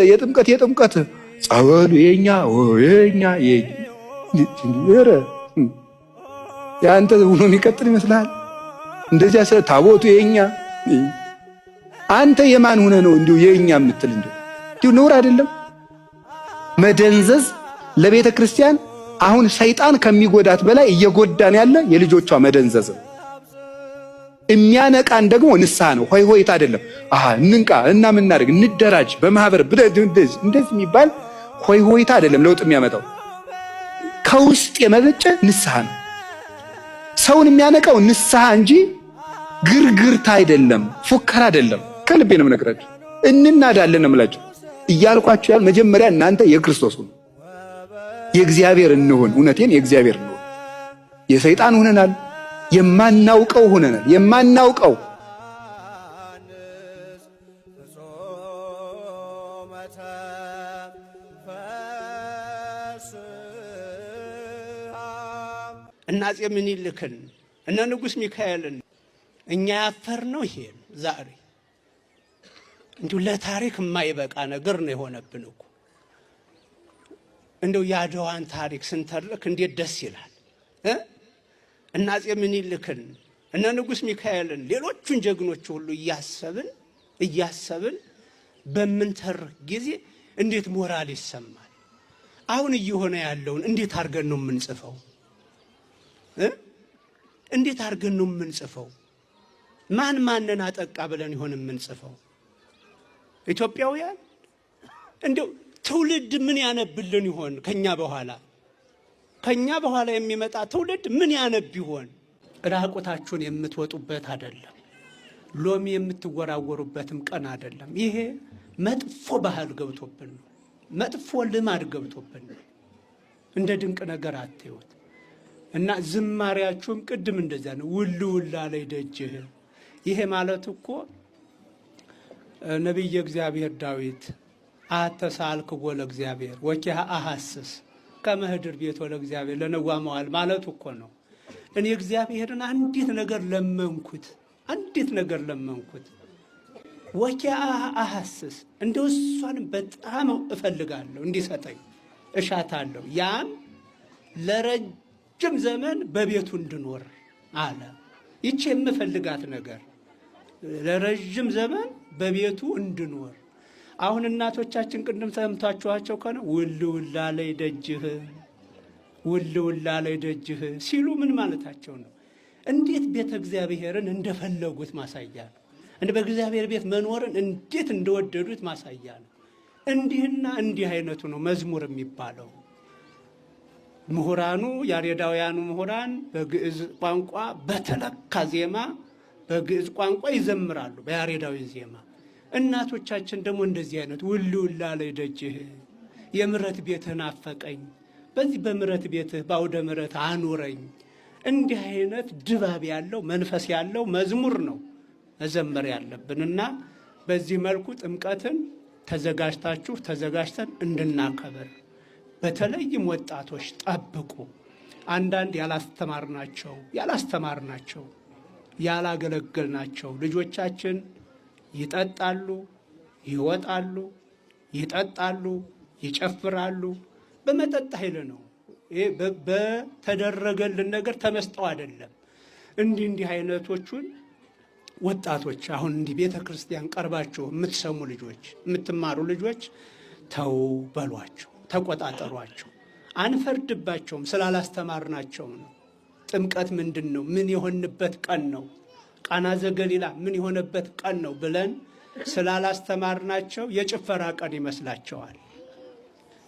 የጥምቀት ጸበሉ የኛ ኧረ ያንተ ሆኖ የሚቀጥል ይመስላል። እንደዚያ ታቦቱ የኛ አንተ የማን ሆነ ነው እንዲሁ የኛ የምትል እንዲሁ ነውር አይደለም? መደንዘዝ ለቤተ ክርስቲያን አሁን ሰይጣን ከሚጎዳት በላይ እየጎዳን ያለ የልጆቿ መደንዘዝ ነው። የሚያነቃን ደግሞ ንስሐ ነው፣ ሆይ ሆይታ አይደለም። እንንቃ እና ምን እናድርግ እንደራጅ በማህበር እንደዚህ የሚባል ሆይ ሆይታ አይደለም ለውጥ የሚያመጣው። ከውስጥ የመነጨ ንስሐ ነው። ሰውን የሚያነቃው ንስሐ እንጂ ግርግርታ አይደለም፣ ፉከራ አይደለም። ከልቤ ነው የምነግራችሁ። እንናዳለን ነው የምላችሁ እያልኳችሁ ያል መጀመሪያ እናንተ የክርስቶስ ሁኑ፣ የእግዚአብሔር እንሁን። እውነቴን የእግዚአብሔር እንሁን። የሰይጣን ሆነናል፣ የማናውቀው ሆነናል። የማናውቀው እና አፄ ምኒልክን እነ ንጉሥ ሚካኤልን እኛ ያፈርነው ይሄን ዛሬ እንዲሁ ለታሪክ የማይበቃ ነገር ነው የሆነብን እኮ። እንደው የአድዋን ታሪክ ስንተርክ እንዴት ደስ ይላል። እና አፄ ምኒልክን እነ ንጉሥ ሚካኤልን ሌሎቹን ጀግኖች ሁሉ እያሰብን በምንተርክ ጊዜ እንዴት ሞራል ይሰማል። አሁን እየሆነ ያለውን እንዴት አድርገን ነው የምንጽፈው? እንዴት አድርገን ነው የምንጽፈው? ማንን አጠቃ ብለን ይሆን የምንጽፈው? ኢትዮጵያውያን እንደው ትውልድ ምን ያነብልን ይሆን? ከኛ በኋላ የሚመጣ ትውልድ ምን ያነብ ይሆን? ራቁታችሁን የምትወጡበት አይደለም፣ ሎሚ የምትወራወሩበትም ቀን አይደለም። ይሄ መጥፎ ባህል ገብቶብን ነው፣ መጥፎ ልማድ ገብቶብን ነው። እንደ ድንቅ ነገር አትዩት። እና ዝማሪያችሁም ቅድም እንደዛ ነው። ውል አለኝ ደጅህ። ይሄ ማለት እኮ ነቢየ እግዚአብሔር ዳዊት አተሳልክ ወለ እግዚአብሔር ወኪያ አሐስስ ከመህድር ቤት ወለ እግዚአብሔር ለነዋ መዋል ማለቱ እኮ ነው። እኔ እግዚአብሔርን አንዲት ነገር ለመንኩት ወኪያ አሐስስ እንደው እሷን በጣም እፈልጋለሁ እንዲሰጠኝ እሻታለሁ። ያም ለረጅም ዘመን በቤቱ እንድኖር አለ። ይቺ የምፈልጋት ነገር ለረጅም ዘመን በቤቱ እንድኖር። አሁን እናቶቻችን ቅድም ሰምታችኋቸው ከሆነ ውል አለኝ ደጅህ ሲሉ ምን ማለታቸው ነው? እንዴት ቤተ እግዚአብሔርን እንደፈለጉት ማሳያ ነው። በእግዚአብሔር ቤት መኖርን እንዴት እንደወደዱት ማሳያ ነው። እንዲህና እንዲህ አይነቱ ነው መዝሙር የሚባለው። ምሁራኑ ያሬዳውያኑ ምሁራን በግዕዝ ቋንቋ በተለካ ዜማ በግዕዝ ቋንቋ ይዘምራሉ፣ በያሬዳዊ ዜማ። እናቶቻችን ደግሞ እንደዚህ አይነት ውል አለኝ ደጅህ፣ የምሕረት ቤትህ ናፈቀኝ፣ በዚህ በምሕረት ቤትህ በአውደ ምሕረት አኑረኝ። እንዲህ አይነት ድባብ ያለው መንፈስ ያለው መዝሙር ነው መዘመር ያለብንና በዚህ መልኩ ጥምቀትን ተዘጋጅተን እንድናከብር በተለይም ወጣቶች ጠብቁ። አንዳንድ ያላስተማርናቸው ያላገለገልናቸው ልጆቻችን ይጠጣሉ፣ ይወጣሉ፣ ይጨፍራሉ። በመጠጥ ኃይል ነው። ይሄ በተደረገልን ነገር ተመስጠው አይደለም። እንዲህ አይነቶቹን ወጣቶች አሁን እንዲህ ቤተ ክርስቲያን ቀርባችሁ የምትሰሙ ልጆች፣ የምትማሩ ልጆች ተው በሏቸው፣ ተቆጣጠሯቸው። አንፈርድባቸውም፣ ስላላስተማርናቸው ነው። ጥምቀት ምንድን ነው? ምን የሆንበት ቀን ነው? ቃና ዘገሊላ ምን የሆነበት ቀን ነው ብለን ስላላስተማርናቸው የጭፈራ ቀን ይመስላቸዋል።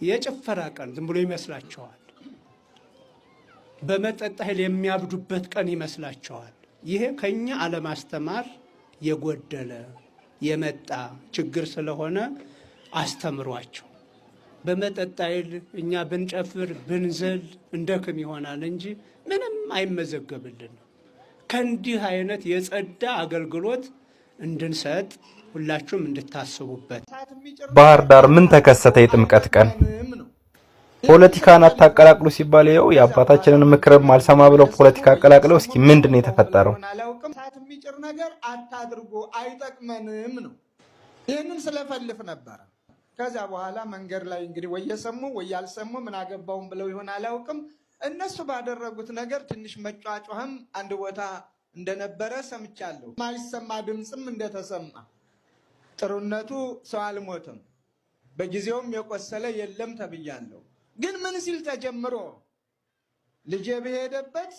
የጭፈራ ቀን ዝም ብሎ ይመስላቸዋል። በመጠጥ ኃይል የሚያብዱበት ቀን ይመስላቸዋል። ይሄ ከኛ አለማስተማር የጎደለ የመጣ ችግር ስለሆነ አስተምሯቸው። በመጠጥ ኃይል እኛ ብንጨፍር ብንዘል እንደክም ይሆናል እንጂ ምንም አይመዘገብልን። ከእንዲህ አይነት የጸዳ አገልግሎት እንድንሰጥ ሁላችሁም እንድታስቡበት። ባህር ዳር ምን ተከሰተ? የጥምቀት ቀን ፖለቲካን አታቀላቅሉ ሲባል ይኸው የአባታችንን ምክርም አልሰማ ብለው ፖለቲካ አቀላቅለው። እስኪ ምንድን ነው የተፈጠረው? እሳት የሚጭር ነገር አታድርጎ አይጠቅመንም ነው። ይህንን ስለፈልፍ ነበረ። ከዛ በኋላ መንገድ ላይ እንግዲህ ወየሰሙ ወያልሰሙ ምን አገባውን ብለው ይሆን አላውቅም። እነሱ ባደረጉት ነገር ትንሽ መጫጫህም አንድ ቦታ እንደነበረ ሰምቻለሁ። ማይሰማ ድምጽም እንደተሰማ ጥሩነቱ ሰው አልሞተም፣ በጊዜውም የቆሰለ የለም ተብያለሁ። ግን ምን ሲል ተጀምሮ ልጄ በሄደበት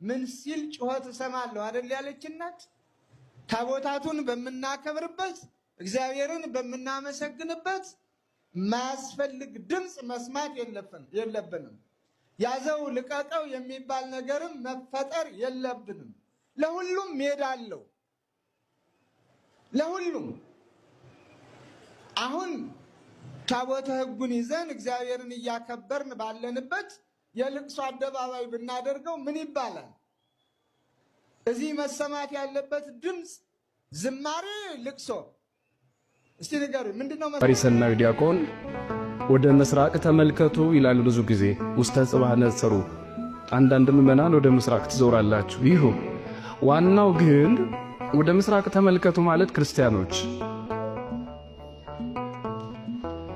ምን ሲል ጩኸት እሰማለሁ አይደል ያለች እናት። ታቦታቱን በምናከብርበት እግዚአብሔርን በምናመሰግንበት ማያስፈልግ ድምፅ መስማት የለብንም። ያዘው ልቀቀው የሚባል ነገርም መፈጠር የለብንም። ለሁሉም ሜዳ አለው፣ ለሁሉም። አሁን ታቦተ ሕጉን ይዘን እግዚአብሔርን እያከበርን ባለንበት የልቅሶ አደባባይ ብናደርገው ምን ይባላል? እዚህ መሰማት ያለበት ድምፅ ዝማሬ፣ ልቅሶ። እስቲ ንገሩኝ ምንድነው? ፈሪሰናዊ ዲያቆን ወደ ምስራቅ ተመልከቱ ይላል ብዙ ጊዜ ውስተ ጽባህ ነጽሩ። አንዳንድ ምዕመናን ወደ ምስራቅ ትዞራላችሁ። ይሁን፣ ዋናው ግን ወደ ምስራቅ ተመልከቱ ማለት ክርስቲያኖች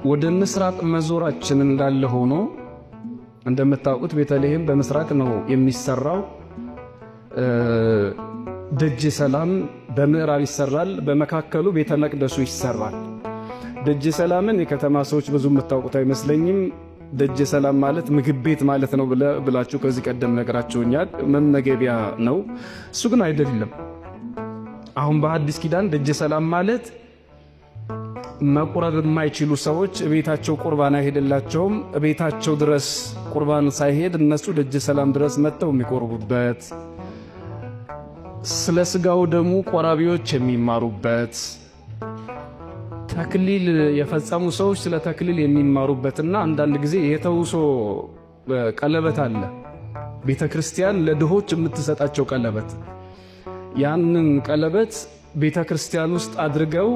ወደ ምስራቅ መዞራችን እንዳለ ሆኖ እንደምታውቁት ቤተልሔም በምስራቅ ነው የሚሰራው። ደጀ ሰላም በምዕራብ ይሰራል። በመካከሉ ቤተ መቅደሱ ይሰራል። ደጀ ሰላምን የከተማ ሰዎች ብዙ የምታውቁት አይመስለኝም። ደጀ ሰላም ማለት ምግብ ቤት ማለት ነው ብላችሁ ከዚህ ቀደም ነገራችሁኛል። መመገቢያ ነው። እሱ ግን አይደለም። አሁን በአዲስ ኪዳን ደጀ ሰላም ማለት መቁረብ የማይችሉ ሰዎች ቤታቸው ቁርባን አይሄድላቸውም። ቤታቸው ድረስ ቁርባን ሳይሄድ እነሱ ደጀ ሰላም ድረስ መጥተው የሚቆርቡበት፣ ስለ ስጋው ደሙ ቆራቢዎች የሚማሩበት፣ ተክሊል የፈጸሙ ሰዎች ስለ ተክሊል የሚማሩበትና አንዳንድ ጊዜ የተውሶ ቀለበት አለ። ቤተ ክርስቲያን ለድሆች የምትሰጣቸው ቀለበት፣ ያንን ቀለበት ቤተ ክርስቲያን ውስጥ አድርገው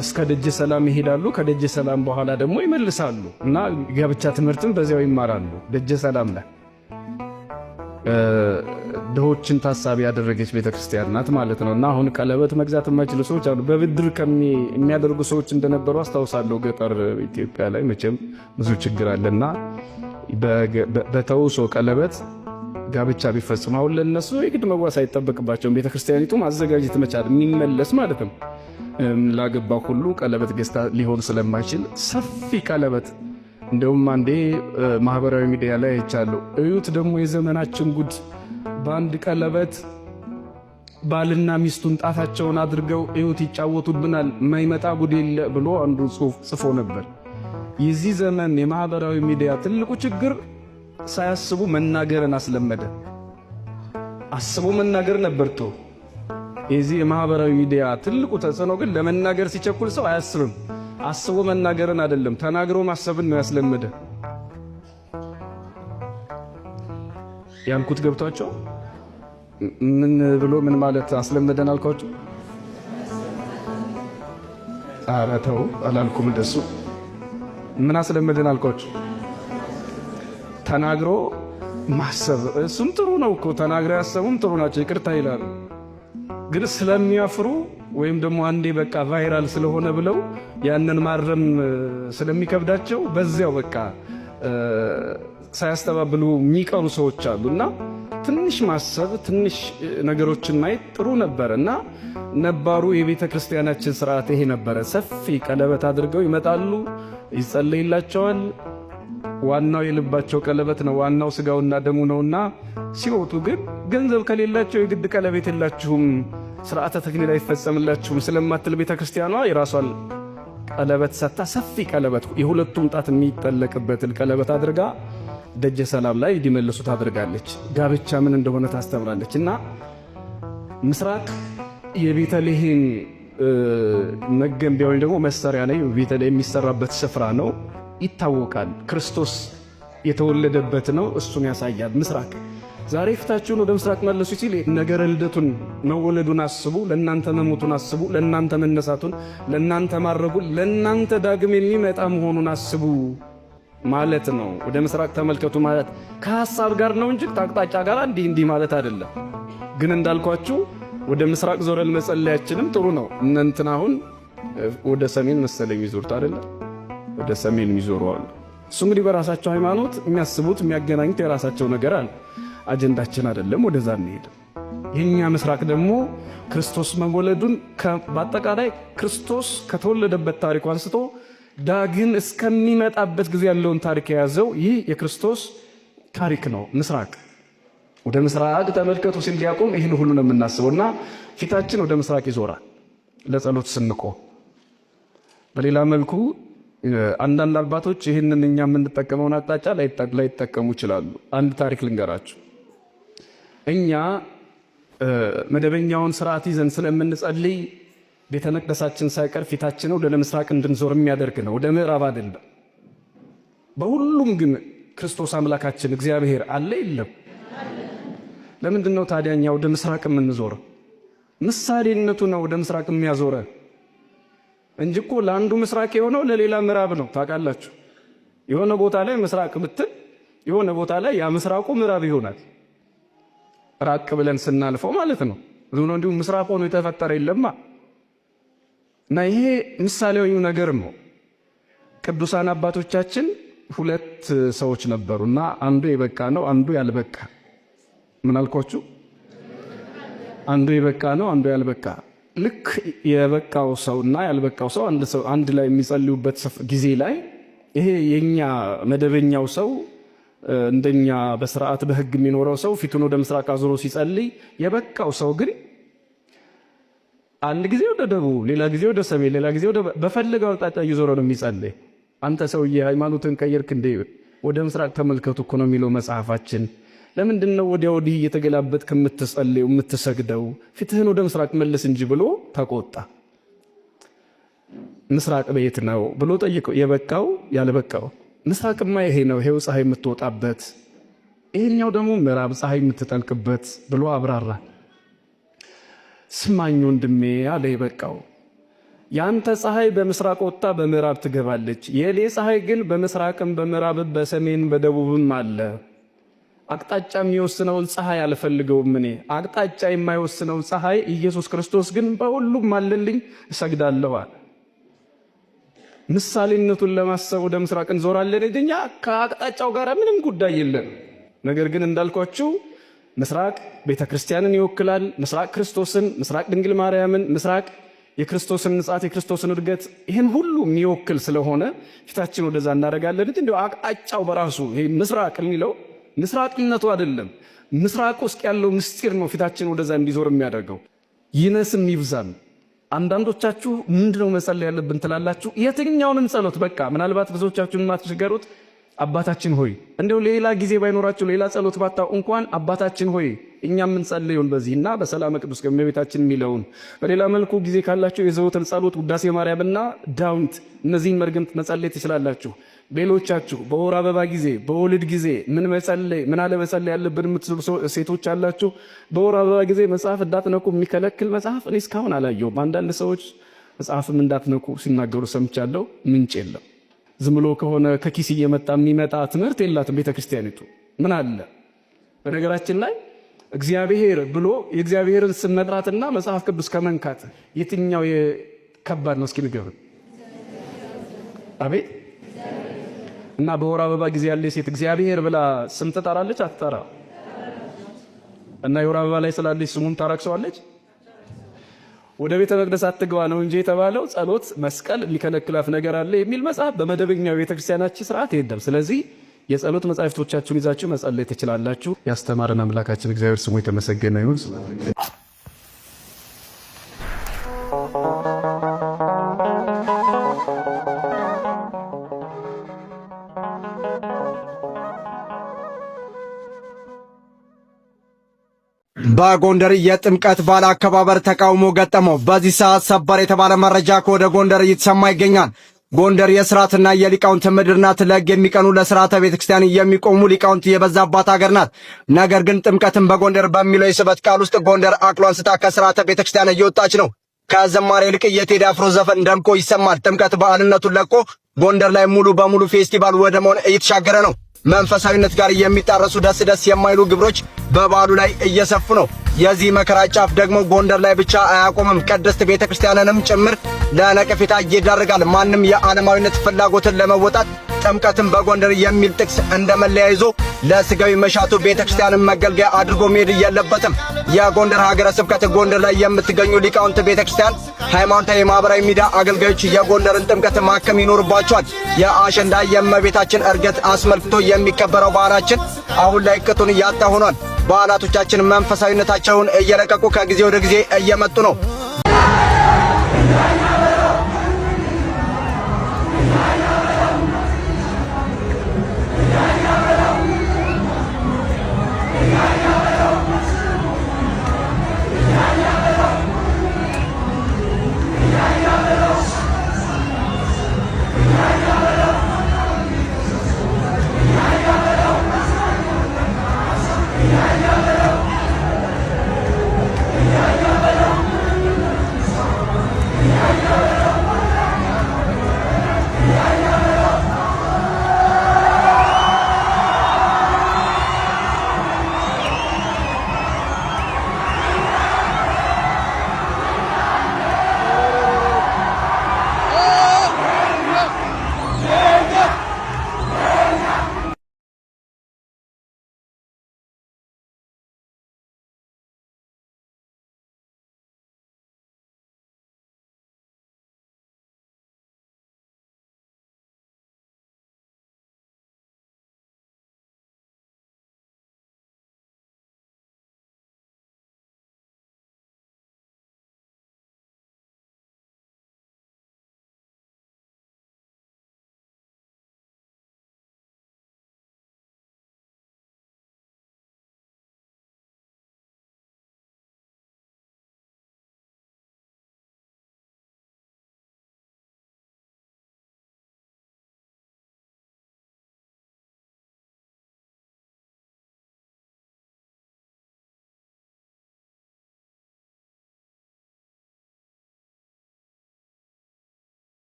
እስከ ደጀ ሰላም ይሄዳሉ። ከደጀ ሰላም በኋላ ደግሞ ይመልሳሉ እና ጋብቻ ትምህርትም በዚያው ይማራሉ። ደጀ ሰላም ላይ ድሆችን ታሳቢ ያደረገች ቤተክርስቲያን ናት ማለት ነው። እና አሁን ቀለበት መግዛት የማይችሉ ሰዎች አሉ። በብድር የሚያደርጉ ሰዎች እንደነበሩ አስታውሳለሁ። ገጠር ኢትዮጵያ ላይ መቼም ብዙ ችግር አለና በተውሶ ቀለበት ጋብቻ ቢፈጽሙ አሁን ለነሱ የግድ መዋስ አይጠበቅባቸውም። ቤተክርስቲያኒቱ ማዘጋጀት መቻል የሚመለስ ማለት ነው። ላገባ ሁሉ ቀለበት ገዝታ ሊሆን ስለማይችል ሰፊ ቀለበት እንደውም አንዴ ማህበራዊ ሚዲያ ላይ አይቻለሁ። እዩት ደግሞ የዘመናችን ጉድ። በአንድ ቀለበት ባልና ሚስቱን ጣታቸውን አድርገው እዩት ይጫወቱብናል፣ የማይመጣ ጉድ የለ ብሎ አንዱ ጽሑፍ ጽፎ ነበር። የዚህ ዘመን የማህበራዊ ሚዲያ ትልቁ ችግር ሳያስቡ መናገርን አስለመደ። አስቦ መናገር ነበርቶ የዚህ የማህበራዊ ሚዲያ ትልቁ ተጽዕኖ ግን ለመናገር ሲቸኩል ሰው አያስብም። አስቦ መናገርን አይደለም ተናግሮ ማሰብን ነው ያስለመደ። ያልኩት ገብቷቸው ምን ብሎ ምን ማለት አስለመደን አልኳቸው? ኧረ ተው አላልኩም እንደሱ። ምን አስለመደን አልኳቸው? ተናግሮ ማሰብ። እሱም ጥሩ ነው እኮ ተናግረው ያሰቡም ጥሩ ናቸው፣ ይቅርታ ይላሉ። ግን ስለሚያፍሩ ወይም ደግሞ አንዴ በቃ ቫይራል ስለሆነ ብለው ያንን ማረም ስለሚከብዳቸው በዚያው በቃ ሳያስተባብሉ የሚቀሩ ሰዎች አሉና ትንሽ ማሰብ ትንሽ ነገሮችን ማየት ጥሩ ነበር። እና ነባሩ የቤተ ክርስቲያናችን ስርዓት ይሄ ነበረ። ሰፊ ቀለበት አድርገው ይመጣሉ፣ ይጸለይላቸዋል። ዋናው የልባቸው ቀለበት ነው፣ ዋናው ስጋውና ደሙ ነውና ሲወጡ ግን ገንዘብ ከሌላቸው የግድ ቀለበት የላችሁም፣ ስርዓተ ተክሊል አይፈጸምላችሁም ስለማትል ቤተ ክርስቲያኗ የራሷን ቀለበት ሰታ ሰፊ ቀለበት የሁለቱም ጣት የሚጠለቅበትን ቀለበት አድርጋ ደጀ ሰላም ላይ እንዲመልሱ ታደርጋለች። ጋብቻ ምን እንደሆነ ታስተምራለች። እና ምስራቅ የቤተልሔም መገንቢያ ወይም ደግሞ መሰሪያ ላይ ቤተልሔም የሚሰራበት ስፍራ ነው፣ ይታወቃል። ክርስቶስ የተወለደበት ነው፣ እሱን ያሳያል ምስራቅ። ዛሬ ፊታችሁን ወደ ምስራቅ መለሱ ሲል ነገረ ልደቱን መወለዱን አስቡ፣ ለእናንተ መሞቱን አስቡ፣ ለእናንተ መነሳቱን፣ ለእናንተ ማረጉን፣ ለእናንተ ዳግም የሚመጣ መሆኑን አስቡ ማለት ነው። ወደ ምስራቅ ተመልከቱ ማለት ከሐሳብ ጋር ነው እንጂ ከአቅጣጫ ጋር እንዲህ ማለት አይደለም። ግን እንዳልኳችሁ ወደ ምስራቅ ዞረን መጸለያችንም ጥሩ ነው። እንትና አሁን ወደ ሰሜን መሰለኝ ይዞርት አይደለም ወደ ሰሜን የሚዞሩ አሉ። እሱ እንግዲህ በራሳቸው ሃይማኖት የሚያስቡት የሚያገናኙት የራሳቸው ነገር አለ። አጀንዳችን አይደለም፣ ወደዛ እንሄድ። የኛ ምስራቅ ደግሞ ክርስቶስ መወለዱን በአጠቃላይ ክርስቶስ ከተወለደበት ታሪክ አንስቶ ዳግም እስከሚመጣበት ጊዜ ያለውን ታሪክ የያዘው ይህ የክርስቶስ ታሪክ ነው። ምስራቅ ወደ ምስራቅ ተመልከቱ ሲል ዲያቆን ይህን ሁሉ ነው የምናስበውና ፊታችን ወደ ምስራቅ ይዞራል ለጸሎት ስንቆም። በሌላ መልኩ አንዳንድ አባቶች ይህንን እኛ የምንጠቀመውን አቅጣጫ ላይጠቀሙ ይችላሉ። አንድ ታሪክ ልንገራችሁ። እኛ መደበኛውን ስርዓት ይዘን ስለምንጸልይ ቤተ መቅደሳችን ሳይቀር ፊታችን ወደ ምስራቅ እንድንዞር የሚያደርግ ነው፣ ወደ ምዕራብ አይደለም። በሁሉም ግን ክርስቶስ አምላካችን እግዚአብሔር አለ የለም? ለምንድን ነው ታዲያ እኛ ወደ ምስራቅ የምንዞረው? ምሳሌነቱ ነው ወደ ምስራቅ የሚያዞረ እንጂ እኮ ለአንዱ ምስራቅ የሆነው ለሌላ ምዕራብ ነው። ታውቃላችሁ፣ የሆነ ቦታ ላይ ምስራቅ ብትል የሆነ ቦታ ላይ ያ ምስራቁ ምዕራብ ይሆናል። ራቅ ብለን ስናልፈው ማለት ነው። ዝም እንዲሁ ምስራቅ ሆኖ የተፈጠረ የለማ። እና ይሄ ምሳሌያዊ ነገር ነው። ቅዱሳን አባቶቻችን ሁለት ሰዎች ነበሩና አንዱ የበቃ ነው፣ አንዱ ያልበቃ። ምን አልኳችሁ? አንዱ የበቃ ነው፣ አንዱ ያልበቃ። ልክ የበቃው ሰውና ያልበቃው ሰው አንድ ላይ የሚጸልዩበት ጊዜ ላይ ይሄ የኛ መደበኛው ሰው እንደኛ በስርዓት በህግ የሚኖረው ሰው ፊቱን ወደ ምስራቅ አዙሮ ሲጸልይ፣ የበቃው ሰው ግን አንድ ጊዜ ወደ ደቡብ፣ ሌላ ጊዜ ወደ ሰሜን፣ ሌላ ጊዜ ወደ በፈለገው አቅጣጫ እየዞረ ነው የሚጸልይ። አንተ ሰውዬ ሃይማኖትን ቀየርክ እንዴ? ወደ ምስራቅ ተመልከቱ እኮ ነው የሚለው መጽሐፋችን። ለምንድን ነው ወዲያ ወዲህ እየተገላበጥ ከምትጸልየው የምትሰግደው? ፊትህን ወደ ምስራቅ መልስ እንጂ ብሎ ተቆጣ። ምስራቅ በየት ነው ብሎ ጠይቀው፣ የበቃው ያልበቃው። ምስራቅማ ይሄ ነው፣ ይሄው ፀሐይ የምትወጣበት፣ ይሄኛው ደግሞ ምዕራብ ፀሐይ የምትጠልቅበት ብሎ አብራራ። ስማኝ ወንድሜ አለ የበቃው፣ ያንተ ፀሐይ በምስራቅ ወጣ በምዕራብ ትገባለች። የኔ ፀሐይ ግን በምስራቅም በምዕራብም በሰሜን በደቡብም አለ። አቅጣጫ የሚወስነውን ፀሐይ አልፈልገውም እኔ። አቅጣጫ የማይወስነው ፀሐይ ኢየሱስ ክርስቶስ ግን በሁሉም አለልኝ፣ እሰግዳለሁ አለ። ምሳሌነቱን ለማሰብ ወደ ምስራቅ እንዞራለን። እኛ ከአቅጣጫው ጋር ምንም ጉዳይ የለም። ነገር ግን እንዳልኳችሁ ምስራቅ ቤተ ክርስቲያንን ይወክላል። ምስራቅ ክርስቶስን፣ ምስራቅ ድንግል ማርያምን፣ ምስራቅ የክርስቶስን ንጻት፣ የክርስቶስን እድገት፣ ይህን ሁሉ የሚወክል ስለሆነ ፊታችን ወደዛ እናደርጋለን። እንዲሁ አቅጣጫው በራሱ ይሄ ምስራቅ የሚለው ምስራቅነቱ አይደለም፣ ምስራቅ ውስጥ ያለው ምስጢር ነው ፊታችን ወደዛ እንዲዞር የሚያደርገው። ይነስም ይብዛም። አንዳንዶቻችሁ ምንድነው መጸለይ ያለብን ትላላችሁ? የትኛውንም ጸሎት በቃ ምናልባት ብዙዎቻችሁን ማትሽገሩት አባታችን ሆይ፣ እንደው ሌላ ጊዜ ባይኖራችሁ ሌላ ጸሎት ባታው እንኳን አባታችን ሆይ እኛ የምንጸልየውን በዚህና በሰላም ቅዱስ ከመቤታችን የሚለውን፣ በሌላ መልኩ ጊዜ ካላችሁ የዘወትር ጸሎት ውዳሴ ማርያምና ዳዊት፣ እነዚህን መርገምት መጸለይ ትችላላችሁ። ሌሎቻችሁ በወር አበባ ጊዜ በወልድ ጊዜ ምን መጸለይ ምን አለ መጸለይ ያለብን የምትሉ ሴቶች አላችሁ። በወር አበባ ጊዜ መጽሐፍ እንዳትነኩ የሚከለክል መጽሐፍ እኔ እስካሁን አላየሁም። አንዳንድ ሰዎች መጽሐፍም እንዳትነኩ ሲናገሩ ሰምቻለሁ። ምንጭ የለም። ዝም ብሎ ከሆነ ከኪስ እየመጣ የሚመጣ ትምህርት የላትም ቤተክርስቲያኒቱ። ምን አለ? በነገራችን ላይ እግዚአብሔር ብሎ የእግዚአብሔርን ስም መጥራትና መጽሐፍ ቅዱስ ከመንካት የትኛው ከባድ ነው? እስኪ ንገሩን። አቤት። እና በወር አበባ ጊዜ ያለ ሴት እግዚአብሔር ብላ ስም ትጠራለች አትጠራ? እና የወር አበባ ላይ ስላለች ስሙን ታረክሰዋለች? ወደ ቤተ መቅደስ አትግባ ነው እንጂ የተባለው ጸሎት፣ መስቀል የሚከለክላት ነገር አለ የሚል መጽሐፍ በመደበኛው ቤተክርስቲያናችን ስርዓት የለም። ስለዚህ የጸሎት መጻሕፍቶቻችሁን ይዛችሁ መጸለይ ትችላላችሁ። ያስተማረን አምላካችን እግዚአብሔር ስሙ የተመሰገነ ይሁን። በጎንደር የጥምቀት በዓል አከባበር ተቃውሞ ገጠመው። በዚህ ሰዓት ሰበር የተባለ መረጃ ከወደ ጎንደር እየተሰማ ይገኛል። ጎንደር የሥርዓትና የሊቃውንት ምድር ናት። ለሕግ የሚቀኑ ለሥርዓተ ቤተክርስቲያን የሚቆሙ ሊቃውንት የበዛባት ሀገር ናት። ነገር ግን ጥምቀትን በጎንደር በሚለው የስበት ቃል ውስጥ ጎንደር አቅሏን ስታ ከሥርዓተ ቤተክርስቲያን እየወጣች ነው። ከዘማሪ ይልቅ የቴዲ አፍሮ ዘፈን ደምቆ ይሰማል። ጥምቀት በዓልነቱን ለቆ ጎንደር ላይ ሙሉ በሙሉ ፌስቲቫል ወደ መሆን እየተሻገረ ነው። መንፈሳዊነት ጋር የሚጣረሱ ደስ የማይሉ ግብሮች በበዓሉ ላይ እየሰፉ ነው። የዚህ መከራ ጫፍ ደግሞ ጎንደር ላይ ብቻ አያቆምም፣ ቅድስት ቤተክርስቲያንንም ጭምር ለነቀፌታ ይዳርጋል። ማንም የዓለማዊነት ፍላጎትን ለመወጣት ጥምቀትን በጎንደር የሚል ጥቅስ እንደ መለያ ይዞ ለስጋዊ መሻቱ ቤተክርስቲያንን መገልገያ አድርጎ መሄድ የለበትም። የጎንደር ሀገረ ስብከት ጎንደር ላይ የምትገኙ ሊቃውንት ቤተክርስቲያን፣ ሃይማኖታዊ፣ ማህበራዊ ሚዲያ አገልጋዮች የጎንደርን ጥምቀት ማከም ይኖርባቸዋል። የአሸንዳ የእመቤታችን ዕርገት አስመልክቶ የሚከበረው በዓላችን አሁን ላይ ቅጡን እያጣ ሆኗል። በዓላቶቻችን መንፈሳዊነታቸውን እየለቀቁ ከጊዜ ወደ ጊዜ እየመጡ ነው።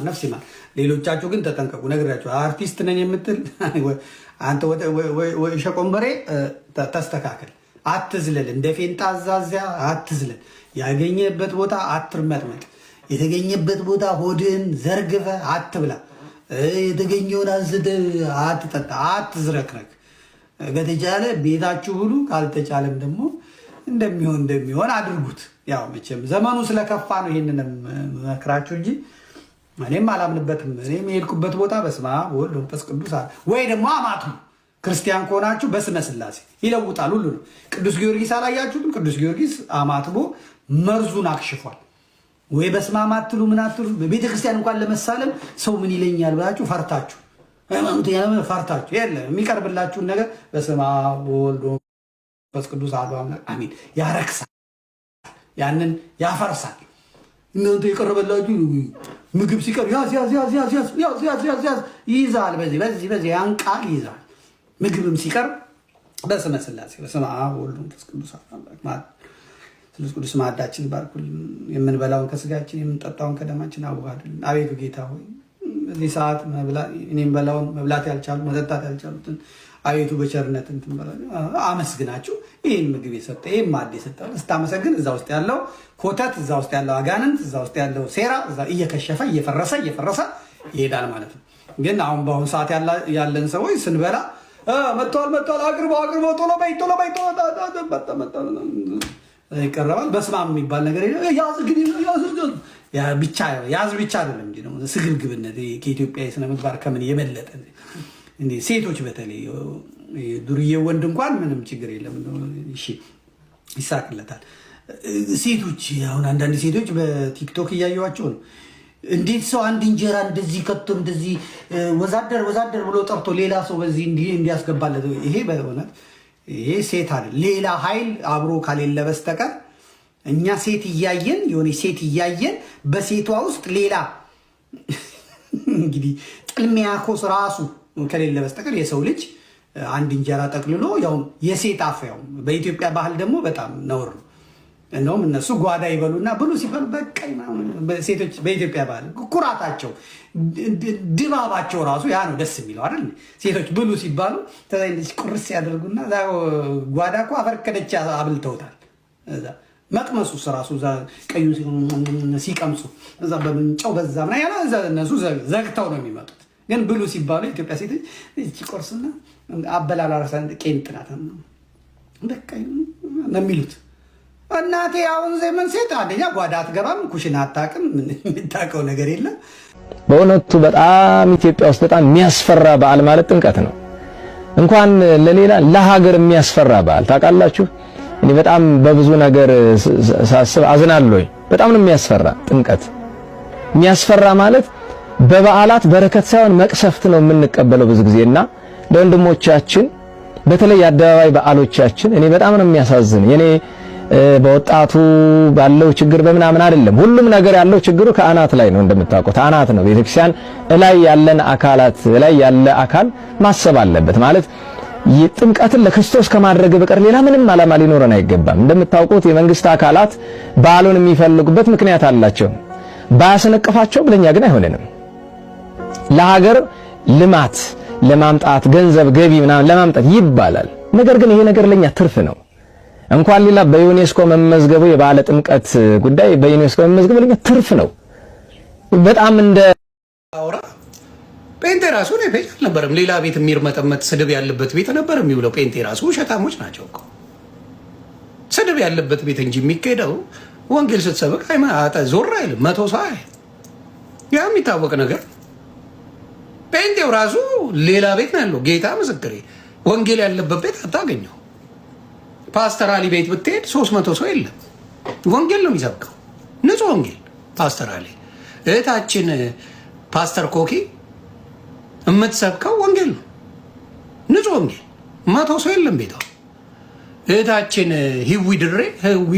ነፍስ ይማር። ሌሎቻችሁ ግን ተጠንቀቁ፣ ነግራችሁ አርቲስት ነኝ የምትል አንተ ወይ ሸቆንበሬ ተስተካከል፣ አትዝለል፣ እንደ ፌንጣ አዛዚያ አትዝለል፣ ያገኘበት ቦታ አትርመጥመጥ፣ የተገኘበት ቦታ ሆድህን ዘርግፈ አትብላ፣ የተገኘውን አንስተ አትጠጣ፣ አትዝረክረክ። ከተቻለ ቤታችሁ ሁሉ፣ ካልተቻለም ደግሞ እንደሚሆን አድርጉት። ያው መቼም ዘመኑ ስለከፋ ነው ይሄንን መክራችሁ እንጂ እኔም አላምንበትም። እኔም የሄድኩበት ቦታ በስመ አብ ወወልድ ወመንፈስ ቅዱስ ወይ ደግሞ አማትቡ። ክርስቲያን ከሆናችሁ በስመ ስላሴ ይለውጣል ሁሉ ነው። ቅዱስ ጊዮርጊስ አላያችሁትም? ቅዱስ ጊዮርጊስ አማትቦ መርዙን አክሽፏል። ወይ በስመ አብ አትሉ ምን አትሉ። በቤተ ክርስቲያን እንኳን ለመሳለም ሰው ምን ይለኛል ብላችሁ ፈርታችሁ ፈርታችሁ የለ የሚቀርብላችሁን ነገር በስመ አብ ወወልድ ወመንፈስ ቅዱስ አሐዱ አምላክ አሜን ያረክሳል፣ ያንን ያፈርሳል። እናንተ የቀረበላችሁ ምግብ ሲቀር ያዝ ይይዛል። በዚህ ያን ቃል ይይዛል። ምግብም ሲቀር በስመ ስላሴ በስመ አብ ወወልድ ወመንፈስ ቅዱስ ስሉስ ቅዱስ ማዕዳችን ባርኩልን። የምንበላውን ከስጋችን የምንጠጣውን ከደማችን አዋህድልን። አቤቱ ጌታ ሆይ በዚህ ሰዓት እኔም በላውን መብላት ያልቻሉ መጠጣት ያልቻሉትን አቤቱ በቸርነት እንትን አመስግናችሁ ይህን ምግብ የሰጠ ይህን ማዕድ የሰጠ ስታመሰግን እዛ ውስጥ ያለው ኮተት፣ እዛ ውስጥ ያለው አጋንንት፣ እዛ ውስጥ ያለው ሴራ እየከሸፈ እየፈረሰ ይሄዳል ማለት ነው። ግን አሁን በአሁኑ ሰዓት ያለን ሰዎች ስንበላ መጥቷል አቅርበው ቶሎ በይ ይቀርባል። በስማም የሚባል ነገር ያዝ ብቻ አይደለም እንጂ ነው ስግብግብነት ከኢትዮጵያ ስነ ምግባር ከምን የበለጠ እንዴ! ሴቶች በተለይ ዱርዬ ወንድ እንኳን ምንም ችግር የለም፣ እሺ ይሳቅለታል። ሴቶች አሁን አንዳንድ ሴቶች በቲክቶክ እያየኋቸው ነው። እንዴት ሰው አንድ እንጀራ እንደዚህ ከቶ እንደዚህ ወዛደር ብሎ ጠርቶ ሌላ ሰው በዚህ እንዲያስገባለት ይሄ በእውነት ይሄ ሴት አይደል ሌላ ኃይል አብሮ ካሌለ በስተቀር እኛ ሴት እያየን የሆነ ሴት እያየን በሴቷ ውስጥ ሌላ እንግዲህ ጥልሚያኮስ ራሱ ከሌለ በስተቀር የሰው ልጅ አንድ እንጀራ ጠቅልሎ ያው የሴት አፍ ያው በኢትዮጵያ ባህል ደግሞ በጣም ነውር ነው። እንደውም እነሱ ጓዳ ይበሉና ብሉ ሲባሉ በቃ ሴቶች በኢትዮጵያ ባህል ኩራታቸው ድባባቸው ራሱ ያ ነው ደስ የሚለው አይደል? ሴቶች ብሉ ሲባሉ ተዛይንሽ ቁርስ ያደርጉና ጓዳ እኮ አፈርከደች አብልተውታል። እዛ መቅመሱ ራሱ እዛ ቀዩ ሲቀምሱ እዛ በምንጨው በዛ ምና ያለ እነሱ ዘግተው ነው የሚመጡት። ግን ብሉ ሲባሉ ኢትዮጵያ ሴቶች እቺ ቁርስና አበላላራሳን ቄንጥ ናት በቃ ነው የሚሉት። እናቴ አሁን ዘመን ሴት አንደኛ ጓዳ አትገባም፣ ኩሽና አታውቅም፣ የምታውቀው ነገር የለም። በእውነቱ በጣም ኢትዮጵያ ውስጥ በጣም የሚያስፈራ በዓል ማለት ጥምቀት ነው። እንኳን ለሌላ ለሀገር የሚያስፈራ በዓል ታውቃላችሁ። እኔ በጣም በብዙ ነገር ሳስብ አዝናለሁ። በጣም ነው የሚያስፈራ ጥምቀት። የሚያስፈራ ማለት በበዓላት በረከት ሳይሆን መቅሰፍት ነው የምንቀበለው ብዙ ጊዜና ለወንድሞቻችን በተለይ የአደባባይ በዓሎቻችን እኔ በጣም ነው የሚያሳዝን። የኔ በወጣቱ ባለው ችግር በምናምን አይደለም። ሁሉም ነገር ያለው ችግሩ ከአናት ላይ ነው። እንደምታውቁት አናት ነው። ቤተክርስቲያን ላይ ያለን አካላት ላይ ያለ አካል ማሰብ አለበት ማለት ጥምቀትን ለክርስቶስ ከማድረግ በቀር ሌላ ምንም ዓላማ ሊኖረን አይገባም። እንደምታውቁት የመንግስት አካላት በዓሉን የሚፈልጉበት ምክንያት አላቸው። ባያስነቅፋቸው ብለኛ ግን አይሆነንም። ለሀገር ልማት ለማምጣት ገንዘብ ገቢ ምናምን ለማምጣት ይባላል። ነገር ግን ይሄ ነገር ለኛ ትርፍ ነው። እንኳን ሌላ በዩኔስኮ መመዝገቡ የበዓለ ጥምቀት ጉዳይ በዩኔስኮ መመዝገቡ ለኛ ትርፍ ነው። በጣም እንደ አውራ ጴንጤ ራሱ ነው ፔጅ አልነበረም። ሌላ ቤት የሚርመጠመጥ ስድብ ያለበት ቤት ነበር የሚውለው። ጴንጤ ራሱ ውሸታሞች ናቸው እኮ ስድብ ያለበት ቤት እንጂ የሚካሄደው ወንጌል ስትሰብክ ዞር አይልም። መቶ ሰው ያ የሚታወቅ ነገር። ጴንጤው ራሱ ሌላ ቤት ነው ያለው። ጌታ ምስክሬ ወንጌል ያለበት ቤት አታገኘው። ፓስተር አሊ ቤት ብትሄድ 300 ሰው የለም። ወንጌል ነው የሚሰብከው፣ ንጹህ ወንጌል። ፓስተር አሊ እህታችን ፓስተር ኮኪ የምትሰብከው ወንጌል ነው፣ ንጹህ ወንጌል። 100 ሰው የለም ቤቷ። እህታችን ህዊ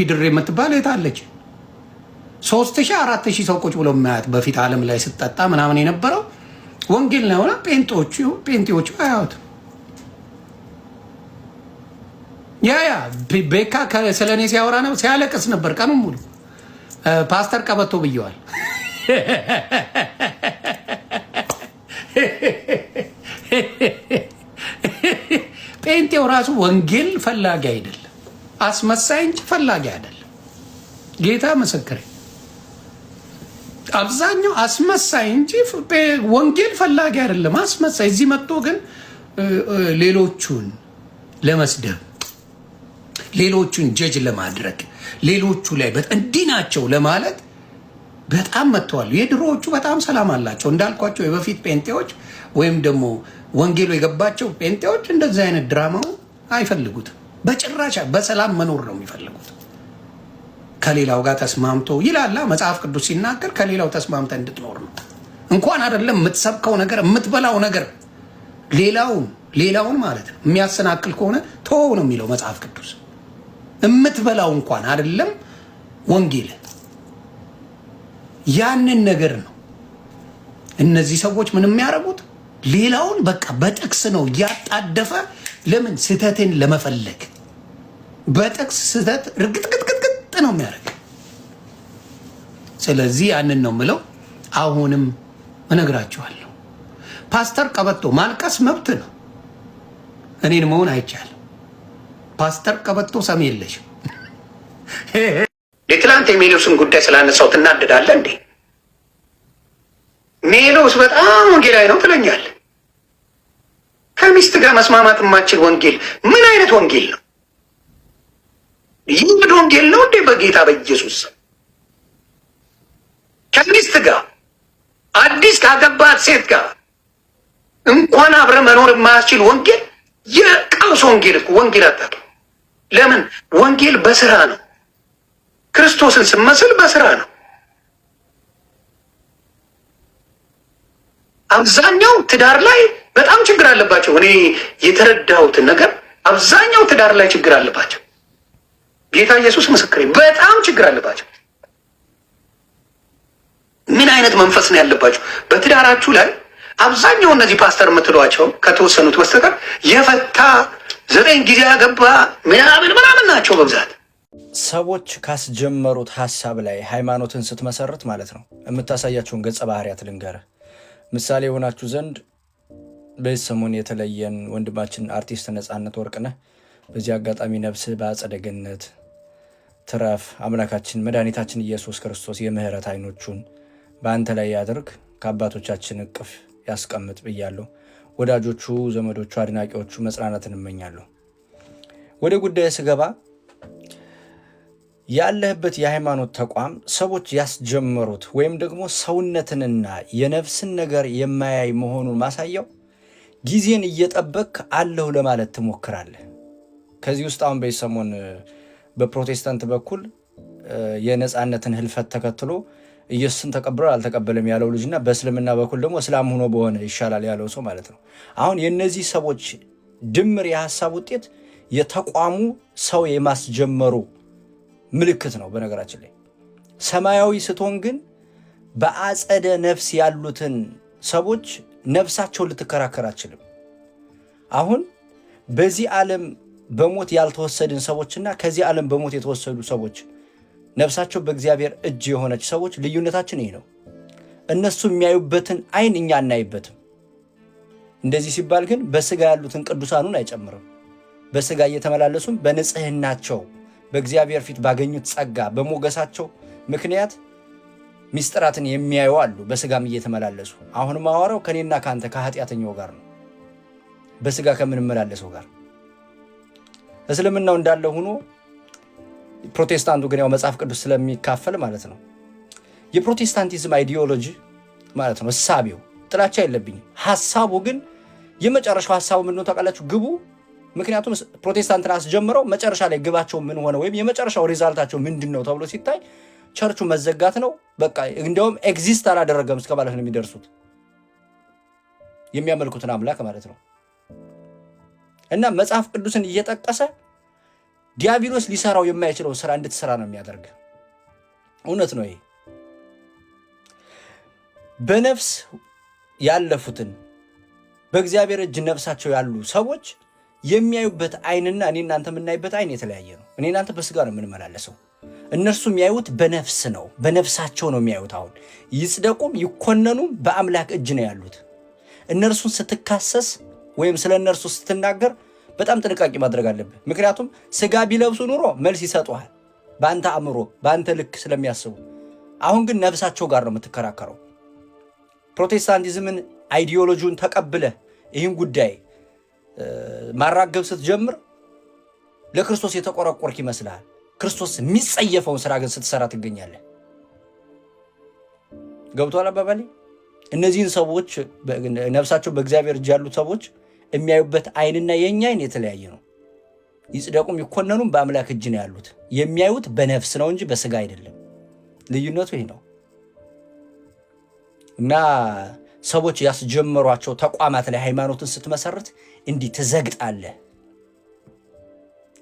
ድሬ የምትባል እህት አለች። 3000 4000 ሰው ቁጭ ብሎ የማያት በፊት ዓለም ላይ ስትጠጣ ምናምን የነበረው ወንጌል ነው። ጴንጤዎቹ አያዩትም። ያ ቤካ ስለኔ ሲያወራ ነው ሲያለቅስ ነበር ቀኑን ሙሉ። ፓስተር ቀበቶ ብየዋል። ጴንጤው ራሱ ወንጌል ፈላጊ አይደለም፣ አስመሳይ እንጂ ፈላጊ አይደለም። ጌታ ምስክሬ፣ አብዛኛው አስመሳይ እንጂ ወንጌል ፈላጊ አይደለም፣ አስመሳይ። እዚህ መጥቶ ግን ሌሎቹን ለመስደብ፣ ሌሎቹን ጀጅ ለማድረግ፣ ሌሎቹ ላይ እንዲህ ናቸው ለማለት በጣም መጥተዋል። የድሮዎቹ በጣም ሰላም አላቸው እንዳልኳቸው የበፊት ጴንጤዎች ወይም ደግሞ ወንጌሉ የገባቸው ጴንጤዎች እንደዚህ አይነት ድራማው አይፈልጉትም በጭራሽ። በሰላም መኖር ነው የሚፈልጉት። ከሌላው ጋር ተስማምቶ ይላላ መጽሐፍ ቅዱስ ሲናገር ከሌላው ተስማምተ እንድትኖር ነው። እንኳን አይደለም የምትሰብከው ነገር የምትበላው ነገር ሌላውን ማለት ነው የሚያሰናክል ከሆነ ተወው ነው የሚለው መጽሐፍ ቅዱስ። የምትበላው እንኳን አይደለም ወንጌል ያንን ነገር ነው። እነዚህ ሰዎች ምን የሚያደርጉት ሌላውን በቃ በጥቅስ ነው እያጣደፈ። ለምን ስህተትን ለመፈለግ በጥቅስ ስህተት ርግጥቅጥቅጥ ነው የሚያደርግ። ስለዚህ ያንን ነው የምለው። አሁንም እነግራችኋለሁ፣ ፓስተር ቀበቶ ማልቀስ መብት ነው። እኔን መሆን አይቻልም። ፓስተር ቀበቶ ሰሚ የለሽ። የትላንት የሜሎስን ጉዳይ ስላነሳው ትናደዳለህ እንዴ? ሜሎስ በጣም ወንጌላዊ ነው ትለኛለህ። ከሚስት ጋር መስማማት የማችል ወንጌል ምን አይነት ወንጌል ነው? ይህ ወንጌል ነው እንዴ? በጌታ በኢየሱስ ከሚስት ጋር አዲስ ካገባት ሴት ጋር እንኳን አብረ መኖር የማያስችል ወንጌል፣ የቀውስ ወንጌል እኮ ወንጌል አታውቅም። ለምን? ወንጌል በስራ ነው። ክርስቶስን ስመስል በስራ ነው። አብዛኛው ትዳር ላይ በጣም ችግር አለባቸው። እኔ የተረዳሁትን ነገር አብዛኛው ትዳር ላይ ችግር አለባቸው። ጌታ ኢየሱስ ምስክሬ፣ በጣም ችግር አለባቸው። ምን አይነት መንፈስ ነው ያለባቸው በትዳራችሁ ላይ? አብዛኛው እነዚህ ፓስተር የምትሏቸው ከተወሰኑት በስተቀር የፈታ 9 ጊዜ ያገባ ምናምን ናቸው በብዛት። ሰዎች ካስጀመሩት ሀሳብ ላይ ሃይማኖትን ስትመሰርት ማለት ነው የምታሳያቸውን ገጸ ባህሪያት ልንገርህ። ምሳሌ የሆናችሁ ዘንድ በዚህ ሰሞን የተለየን ወንድማችን አርቲስት ነፃነት ወርቅነህ፣ በዚህ አጋጣሚ ነፍስህ በአጸደ ገነት ትረፍ። አምላካችን መድኃኒታችን ኢየሱስ ክርስቶስ የምህረት አይኖቹን በአንተ ላይ ያድርግ፣ ከአባቶቻችን እቅፍ ያስቀምጥ ብያለሁ። ወዳጆቹ፣ ዘመዶቹ፣ አድናቂዎቹ መጽናናትን እመኛለሁ። ወደ ጉዳይ ስገባ ያለህበት የሃይማኖት ተቋም ሰዎች ያስጀመሩት ወይም ደግሞ ሰውነትንና የነፍስን ነገር የማያይ መሆኑን ማሳያው ጊዜን እየጠበቅ አለሁ ለማለት ትሞክራለህ። ከዚህ ውስጥ አሁን በዚህ ሰሞን በፕሮቴስታንት በኩል የነፃነትን ህልፈት ተከትሎ ኢየሱስን ተቀብሏል አልተቀበለም ያለው ልጅና በእስልምና በኩል ደግሞ እስላም ሆኖ በሆነ ይሻላል ያለው ሰው ማለት ነው። አሁን የነዚህ ሰዎች ድምር የሀሳብ ውጤት የተቋሙ ሰው የማስጀመሩ ምልክት ነው። በነገራችን ላይ ሰማያዊ ስትሆን ግን በአጸደ ነፍስ ያሉትን ሰዎች ነፍሳቸውን ልትከራከር አትችልም። አሁን በዚህ ዓለም በሞት ያልተወሰድን ሰዎችና ከዚህ ዓለም በሞት የተወሰዱ ሰዎች ነፍሳቸው በእግዚአብሔር እጅ የሆነች ሰዎች ልዩነታችን ይህ ነው። እነሱ የሚያዩበትን አይን እኛ አናይበትም። እንደዚህ ሲባል ግን በስጋ ያሉትን ቅዱሳኑን አይጨምርም። በስጋ እየተመላለሱም በንጽህናቸው በእግዚአብሔር ፊት ባገኙት ጸጋ በሞገሳቸው ምክንያት ሚስጥራትን የሚያዩ አሉ፣ በስጋም እየተመላለሱ። አሁን ማወራው ከኔና ካንተ ከኃጢአተኛው ጋር ነው፣ በስጋ ከምንመላለሰው ጋር። እስልምናው እንዳለ ሆኖ ፕሮቴስታንቱ ግን ያው መጽሐፍ ቅዱስ ስለሚካፈል ማለት ነው። የፕሮቴስታንቲዝም አይዲዮሎጂ ማለት ነው እሳቤው፣ ጥላቻ የለብኝም። ሐሳቡ ግን የመጨረሻው ሐሳቡ ምን ነው ታውቃላችሁ? ግቡ። ምክንያቱም ፕሮቴስታንትን አስጀምረው መጨረሻ ላይ ግባቸው ምን ሆነ ወይም የመጨረሻው ሪዛልታቸው ምንድን ነው ተብሎ ሲታይ ቸርቹ መዘጋት ነው። በቃ እንዲያውም ኤግዚስት አላደረገም እስከ ማለት ነው የሚደርሱት፣ የሚያመልኩትን አምላክ ማለት ነው። እና መጽሐፍ ቅዱስን እየጠቀሰ ዲያብሎስ ሊሰራው የማይችለው ስራ እንድትሰራ ነው የሚያደርግ። እውነት ነው ይሄ። በነፍስ ያለፉትን በእግዚአብሔር እጅ ነፍሳቸው ያሉ ሰዎች የሚያዩበት አይንና እኔ እናንተ የምናይበት አይን የተለያየ ነው። እኔ እናንተ በስጋ ነው የምንመላለሰው፣ እነርሱ የሚያዩት በነፍስ ነው፣ በነፍሳቸው ነው የሚያዩት። አሁን ይጽደቁም ይኮነኑም በአምላክ እጅ ነው ያሉት። እነርሱን ስትካሰስ ወይም ስለ እነርሱ ስትናገር በጣም ጥንቃቄ ማድረግ አለብህ። ምክንያቱም ስጋ ቢለብሱ ኑሮ መልስ ይሰጡሃል በአንተ አእምሮ በአንተ ልክ ስለሚያስቡ። አሁን ግን ነፍሳቸው ጋር ነው የምትከራከረው። ፕሮቴስታንቲዝምን አይዲዮሎጂውን ተቀብለህ ይህን ጉዳይ ማራገብ ስትጀምር ለክርስቶስ የተቆረቆርክ ይመስልሃል። ክርስቶስ የሚጸየፈውን ስራ ግን ስትሰራ ትገኛለህ። ገብቶሃል አባባሌ? እነዚህን ሰዎች ነፍሳቸው በእግዚአብሔር እጅ ያሉት ሰዎች የሚያዩበት አይንና የኛ አይን የተለያየ ነው። ይጽደቁም ይኮነኑም በአምላክ እጅ ነው ያሉት። የሚያዩት በነፍስ ነው እንጂ በስጋ አይደለም። ልዩነቱ ይህ ነው። እና ሰዎች ያስጀመሯቸው ተቋማት ላይ ሃይማኖትን ስትመሰርት እንዲህ ትዘግጣለህ።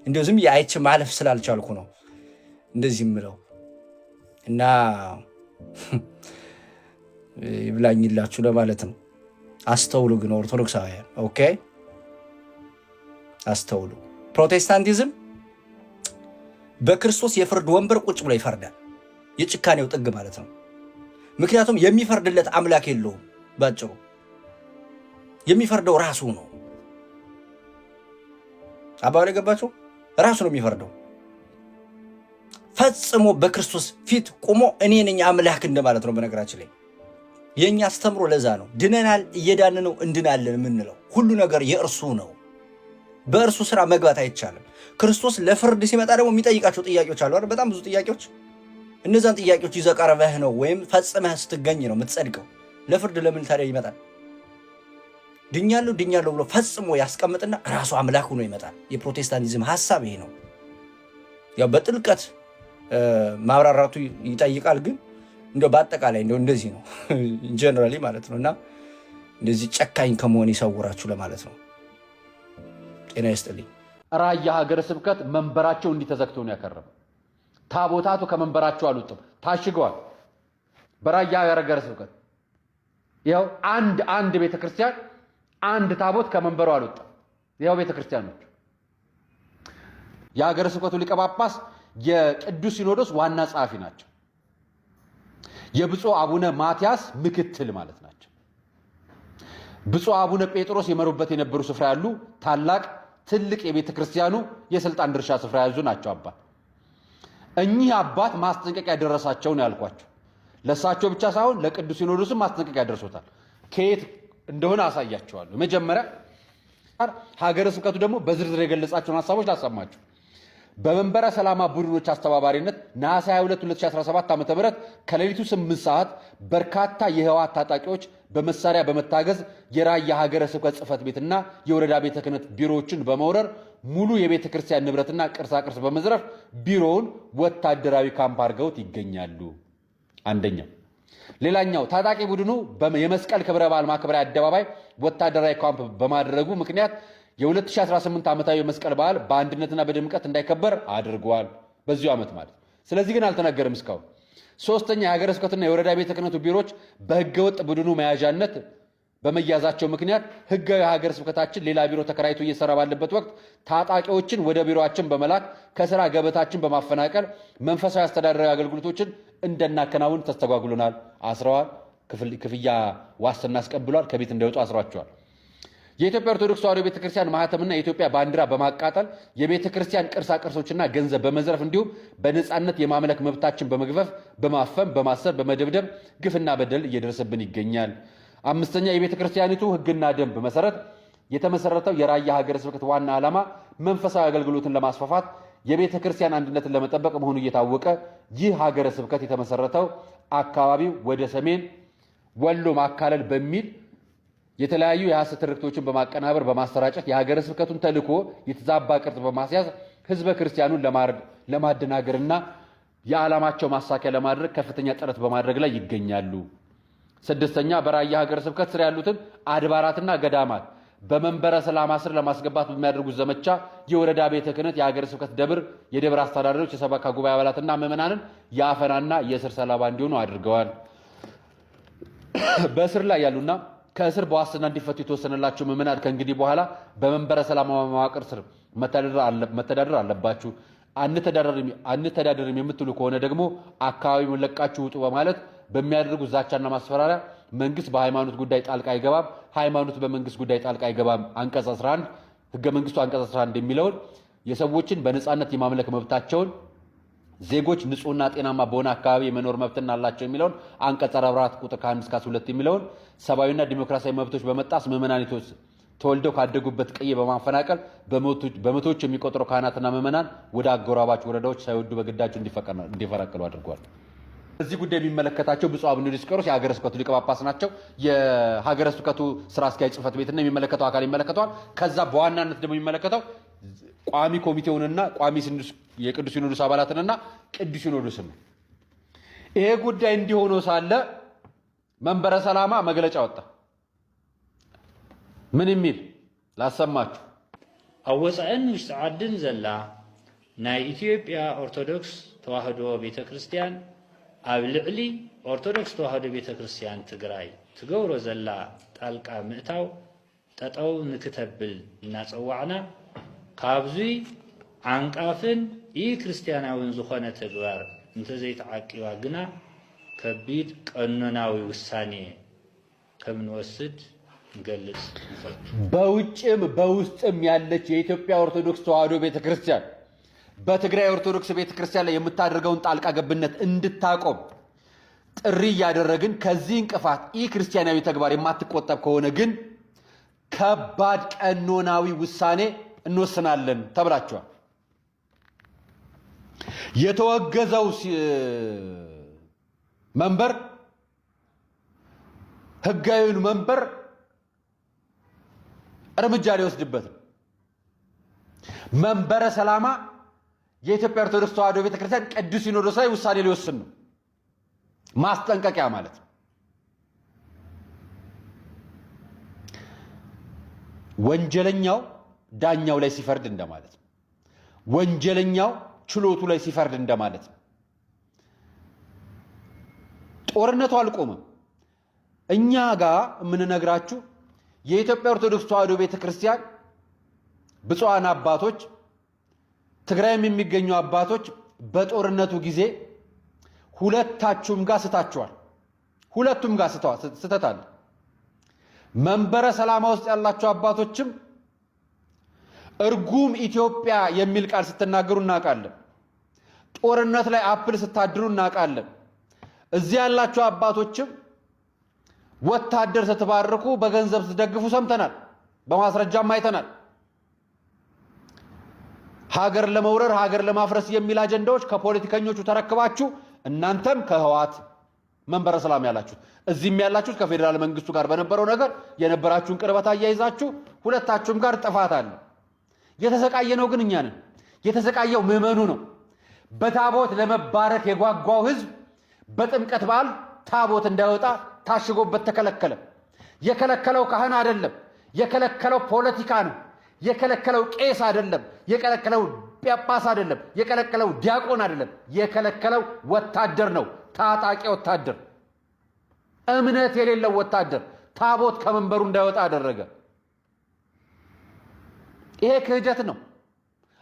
እንደው ዝም አይቼ ማለፍ ስላልቻልኩ ነው እንደዚህ የምለው። እና ይብላኝላችሁ ለማለት ነው። አስተውሉ ግን ኦርቶዶክሳውያን፣ ኦኬ አስተውሉ። ፕሮቴስታንቲዝም በክርስቶስ የፍርድ ወንበር ቁጭ ብሎ ይፈርዳል። የጭካኔው ጥግ ማለት ነው። ምክንያቱም የሚፈርድለት አምላክ የለውም። ባጭሩ የሚፈርደው ራሱ ነው። አባባል የገባችሁ ራሱ ነው የሚፈርደው። ፈጽሞ በክርስቶስ ፊት ቆሞ እኔ ነኝ አምላክ እንደማለት ነው። በነገራችን ላይ የኛ አስተምሮ ለዛ ነው ድነናል፣ እየዳን ነው፣ እንድናለን የምንለው። ሁሉ ነገር የእርሱ ነው። በእርሱ ስራ መግባት አይቻልም። ክርስቶስ ለፍርድ ሲመጣ ደግሞ የሚጠይቃቸው ጥያቄዎች አሉ አይደል? በጣም ብዙ ጥያቄዎች። እነዛን ጥያቄዎች ይዘህ ቀርበህ ነው ወይም ፈጽመህ ስትገኝ ነው የምትጸድቀው። ለፍርድ ለምን ታዲያ ይመጣል? ድኛለሁ ብሎ ፈጽሞ ያስቀምጥና ራሱ አምላክ ሆኖ ይመጣል። የፕሮቴስታንቲዝም ሐሳብ ይሄ ነው። ያው በጥልቀት ማብራራቱ ይጠይቃል፣ ግን እንደው በአጠቃላይ እንደው እንደዚህ ነው ጀነራሊ ማለት ነውና እንደዚህ ጨካኝ ከመሆን ይሰውራችሁ ለማለት ነው። ጤና ይስጥልኝ። ራያ ሀገረ ስብከት መንበራቸው እንዲተዘግተው ነው ያከረመው። ታቦታቱ ከመንበራቸው አልወጡም፣ ታሽገዋል። በራያ ሀገረ ስብከት ያው አንድ ቤተክርስቲያን አንድ ታቦት ከመንበሩ አልወጣም። ያው ቤተክርስቲያኖች የሀገረ ስብከቱ ሊቀ ጳጳስ የቅዱስ ሲኖዶስ ዋና ጸሐፊ ናቸው። የብፁዕ አቡነ ማትያስ ምክትል ማለት ናቸው። ብፁዕ አቡነ ጴጥሮስ የመሩበት የነበሩ ስፍራ ያሉ ትልቅ የቤተ ክርስቲያኑ የስልጣን ድርሻ ስፍራ ያዙ ናቸው አባት። እኚህ አባት ማስጠንቀቂያ ደረሳቸውን ያልኳቸው ለሳቸው ብቻ ሳይሆን ለቅዱስ ሲኖዶስም ማስጠንቀቂያ ደርሶታል። ከየት እንደሆነ አሳያቸዋለሁ። መጀመሪያ ሀገረ ስብከቱ ደግሞ በዝርዝር የገለጻቸውን ሐሳቦች ላሰማችሁ። በመንበረ ሰላማ ቡድኖች አስተባባሪነት ነሐሴ 22 2017 ዓ.ም ከሌሊቱ 8 ሰዓት በርካታ የህወሓት ታጣቂዎች በመሳሪያ በመታገዝ የራያ ሀገረ ስብከት ጽሕፈት ቤትና የወረዳ ቤተ ክህነት ቢሮዎችን በመውረር ሙሉ የቤተ ክርስቲያን ንብረትና ቅርሳቅርስ በመዝረፍ ቢሮውን ወታደራዊ ካምፕ አድርገውት ይገኛሉ። አንደኛው። ሌላኛው ታጣቂ ቡድኑ የመስቀል ክብረ በዓል ማክበሪያ አደባባይ ወታደራዊ ካምፕ በማድረጉ ምክንያት የ2018 ዓመታዊ መስቀል በዓል በአንድነትና በድምቀት እንዳይከበር አድርጓል። በዚሁ ዓመት ማለት። ስለዚህ ግን አልተነገረም እስካሁን። ሶስተኛ የሀገረ ስብከትና የወረዳ ቤተ ክህነቱ ቢሮዎች በህገወጥ ቡድኑ መያዣነት በመያዛቸው ምክንያት ህጋዊ ሀገረ ስብከታችን ሌላ ቢሮ ተከራይቶ እየሰራ ባለበት ወቅት ታጣቂዎችን ወደ ቢሮአችን በመላክ ከስራ ገበታችን በማፈናቀል መንፈሳዊ አስተዳደራዊ አገልግሎቶችን እንደናከናውን ተስተጓጉሎናል። አስረዋል። ክፍያ ዋስትና አስቀብሏል። ከቤት እንዳይወጡ አስሯቸዋል። የኢትዮጵያ ኦርቶዶክስ ተዋሕዶ ቤተክርስቲያን ማህተምና የኢትዮጵያ ባንዲራ በማቃጠል የቤተክርስቲያን ቅርሳ ቅርሶችና ገንዘብ በመዝረፍ እንዲሁም በነጻነት የማምለክ መብታችን በመግፈፍ በማፈን በማሰር በመደብደብ ግፍና በደል እየደረሰብን ይገኛል። አምስተኛ የቤተክርስቲያኒቱ ህግና ደንብ መሰረት የተመሰረተው የራያ ሀገረ ስብከት ዋና ዓላማ መንፈሳዊ አገልግሎትን ለማስፋፋት የቤተክርስቲያን አንድነትን ለመጠበቅ መሆኑ እየታወቀ ይህ ሀገረ ስብከት የተመሰረተው አካባቢው ወደ ሰሜን ወሎ ማካለል በሚል የተለያዩ የሐሰት ትርክቶችን በማቀናበር በማሰራጨት የሀገረ ስብከቱን ተልእኮ የተዛባ ቅርጽ በማስያዝ ህዝበ ክርስቲያኑን ለማደናገርና የዓላማቸው ማሳኪያ ለማድረግ ከፍተኛ ጥረት በማድረግ ላይ ይገኛሉ። ስድስተኛ በራያ ሀገረ ስብከት ስር ያሉትን አድባራትና ገዳማት በመንበረ ሰላማ ስር ለማስገባት በሚያደርጉት ዘመቻ የወረዳ ቤተ ክህነት፣ የሀገረ ስብከት ደብር፣ የደብር አስተዳዳሪዎች፣ የሰበካ ጉባኤ አባላትና ምዕመናንን የአፈናና የእስር ሰለባ እንዲሆኑ አድርገዋል። በእስር ላይ ያሉና ከእስር በዋስትና እንዲፈቱ የተወሰነላቸው ምዕመናን ከእንግዲህ በኋላ በመንበረ ሰላማ መዋቅር ስር መተዳደር አለባችሁ፣ አንተዳደርም የምትሉ ከሆነ ደግሞ አካባቢውን ለቃችሁ ውጡ በማለት በሚያደርጉት ዛቻና ማስፈራሪያ መንግስት በሃይማኖት ጉዳይ ጣልቃ አይገባም፣ ሃይማኖት በመንግስት ጉዳይ ጣልቃ አይገባም አንቀጽ 11 ህገ መንግስቱ አንቀጽ 11 የሚለውን የሰዎችን በነጻነት የማምለክ መብታቸውን ዜጎች ንጹህና ጤናማ በሆነ አካባቢ የመኖር መብትና አላቸው የሚለውን አንቀጽ 44 ቁጥር ከ1 እስከ 12 የሚለውን ሰብአዊና ዲሞክራሲያዊ መብቶች በመጣስ ምዕመናን ተወልደው ካደጉበት ቀዬ በማፈናቀል በመቶዎች የሚቆጠሩ ካህናትና ምዕመናን ወደ አጎራባች ወረዳዎች ሳይወዱ በግዳጅ እንዲፈናቀሉ አድርጓል። እዚህ ጉዳይ የሚመለከታቸው ብፁዕ አቡነ ዲዮስቆሮስ የሀገረ ስብከቱ ሊቀ ጳጳስ ናቸው። የሀገረ ስብከቱ ስራ አስኪያጅ ጽሕፈት ቤትና የሚመለከተው አካል ይመለከተዋል። ከዛ በዋናነት ደግሞ የሚመለከተው ቋሚ ኮሚቴውንና ቋሚ የቅዱስ ሲኖዶስ አባላትንና ቅዱስ ሲኖዶስን ነው። ይሄ ጉዳይ እንዲሆነው ሳለ መንበረ ሰላማ መግለጫ ወጣ። ምን የሚል ላሰማችሁ። ኣብ ወፃእን ውሽጢ ዓድን ዘላ ናይ ኢትዮጵያ ኦርቶዶክስ ተዋህዶ ቤተክርስቲያን ኣብ ልዕሊ ኦርቶዶክስ ተዋህዶ ቤተክርስቲያን ትግራይ ትገብሮ ዘላ ጣልቃ ምእታው ጠጠው ንክተብል እናፀዋዕና ካብዚ ዓንቃፍን ክርስቲያናውን ዝኾነ ተግባር እንተዘይተዓቂባ ግና ከቢድ ቀኖናዊ ውሳኔ ከምንወስድ እንገልጽ። በውጭም በውስጥም ያለች የኢትዮጵያ ኦርቶዶክስ ተዋሕዶ ቤተክርስቲያን በትግራይ ኦርቶዶክስ ቤተክርስቲያን ላይ የምታደርገውን ጣልቃ ገብነት እንድታቆም ጥሪ እያደረግን ከዚህ እንቅፋት ክርስቲያናዊ ተግባር የማትቆጠብ ከሆነ ግን ከባድ ቀኖናዊ ውሳኔ እንወስናለን ተብላችኋል። የተወገዘው መንበር ህጋዊውን መንበር እርምጃ ሊወስድበት ነው። መንበረ ሰላማ የኢትዮጵያ ኦርቶዶክስ ተዋሕዶ ቤተክርስቲያን ቅዱስ ሲኖዶስ ላይ ውሳኔ ሊወስን ነው። ማስጠንቀቂያ ማለት ነው። ወንጀለኛው ዳኛው ላይ ሲፈርድ እንደማለት ነው። ወንጀለኛው ችሎቱ ላይ ሲፈርድ እንደማለት ነው። ጦርነቱ አልቆመም። እኛ ጋር የምንነግራችሁ የኢትዮጵያ ኦርቶዶክስ ተዋሕዶ ቤተክርስቲያን ብፁዓን አባቶች፣ ትግራይም የሚገኙ አባቶች በጦርነቱ ጊዜ ሁለታችሁም ጋር ስታችኋል። ሁለቱም ጋር ስተት አለ። መንበረ ሰላማ ውስጥ ያላችሁ አባቶችም እርጉም ኢትዮጵያ የሚል ቃል ስትናገሩ እናውቃለን። ጦርነት ላይ አፕል ስታድሩ እናውቃለን። እዚህ ያላችሁ አባቶችም ወታደር ስትባርኩ በገንዘብ ስትደግፉ ሰምተናል፣ በማስረጃም አይተናል። ሀገር ለመውረር ሀገር ለማፍረስ የሚል አጀንዳዎች ከፖለቲከኞቹ ተረክባችሁ እናንተም ከህዋት መንበረ ሰላም ያላችሁት እዚህም ያላችሁት ከፌዴራል መንግስቱ ጋር በነበረው ነገር የነበራችሁን ቅርበት አያይዛችሁ ሁለታችሁም ጋር ጥፋት አለ። የተሰቃየነው ግን እኛ ነን። የተሰቃየው ምዕመኑ ነው። በታቦት ለመባረክ የጓጓው ህዝብ በጥምቀት በዓል ታቦት እንዳይወጣ ታሽጎበት ተከለከለ። የከለከለው ካህን አይደለም፣ የከለከለው ፖለቲካ ነው። የከለከለው ቄስ አይደለም፣ የከለከለው ጳጳስ አይደለም፣ የከለከለው ዲያቆን አይደለም። የከለከለው ወታደር ነው። ታጣቂ ወታደር፣ እምነት የሌለው ወታደር ታቦት ከመንበሩ እንዳይወጣ አደረገ። ይሄ ክህደት ነው።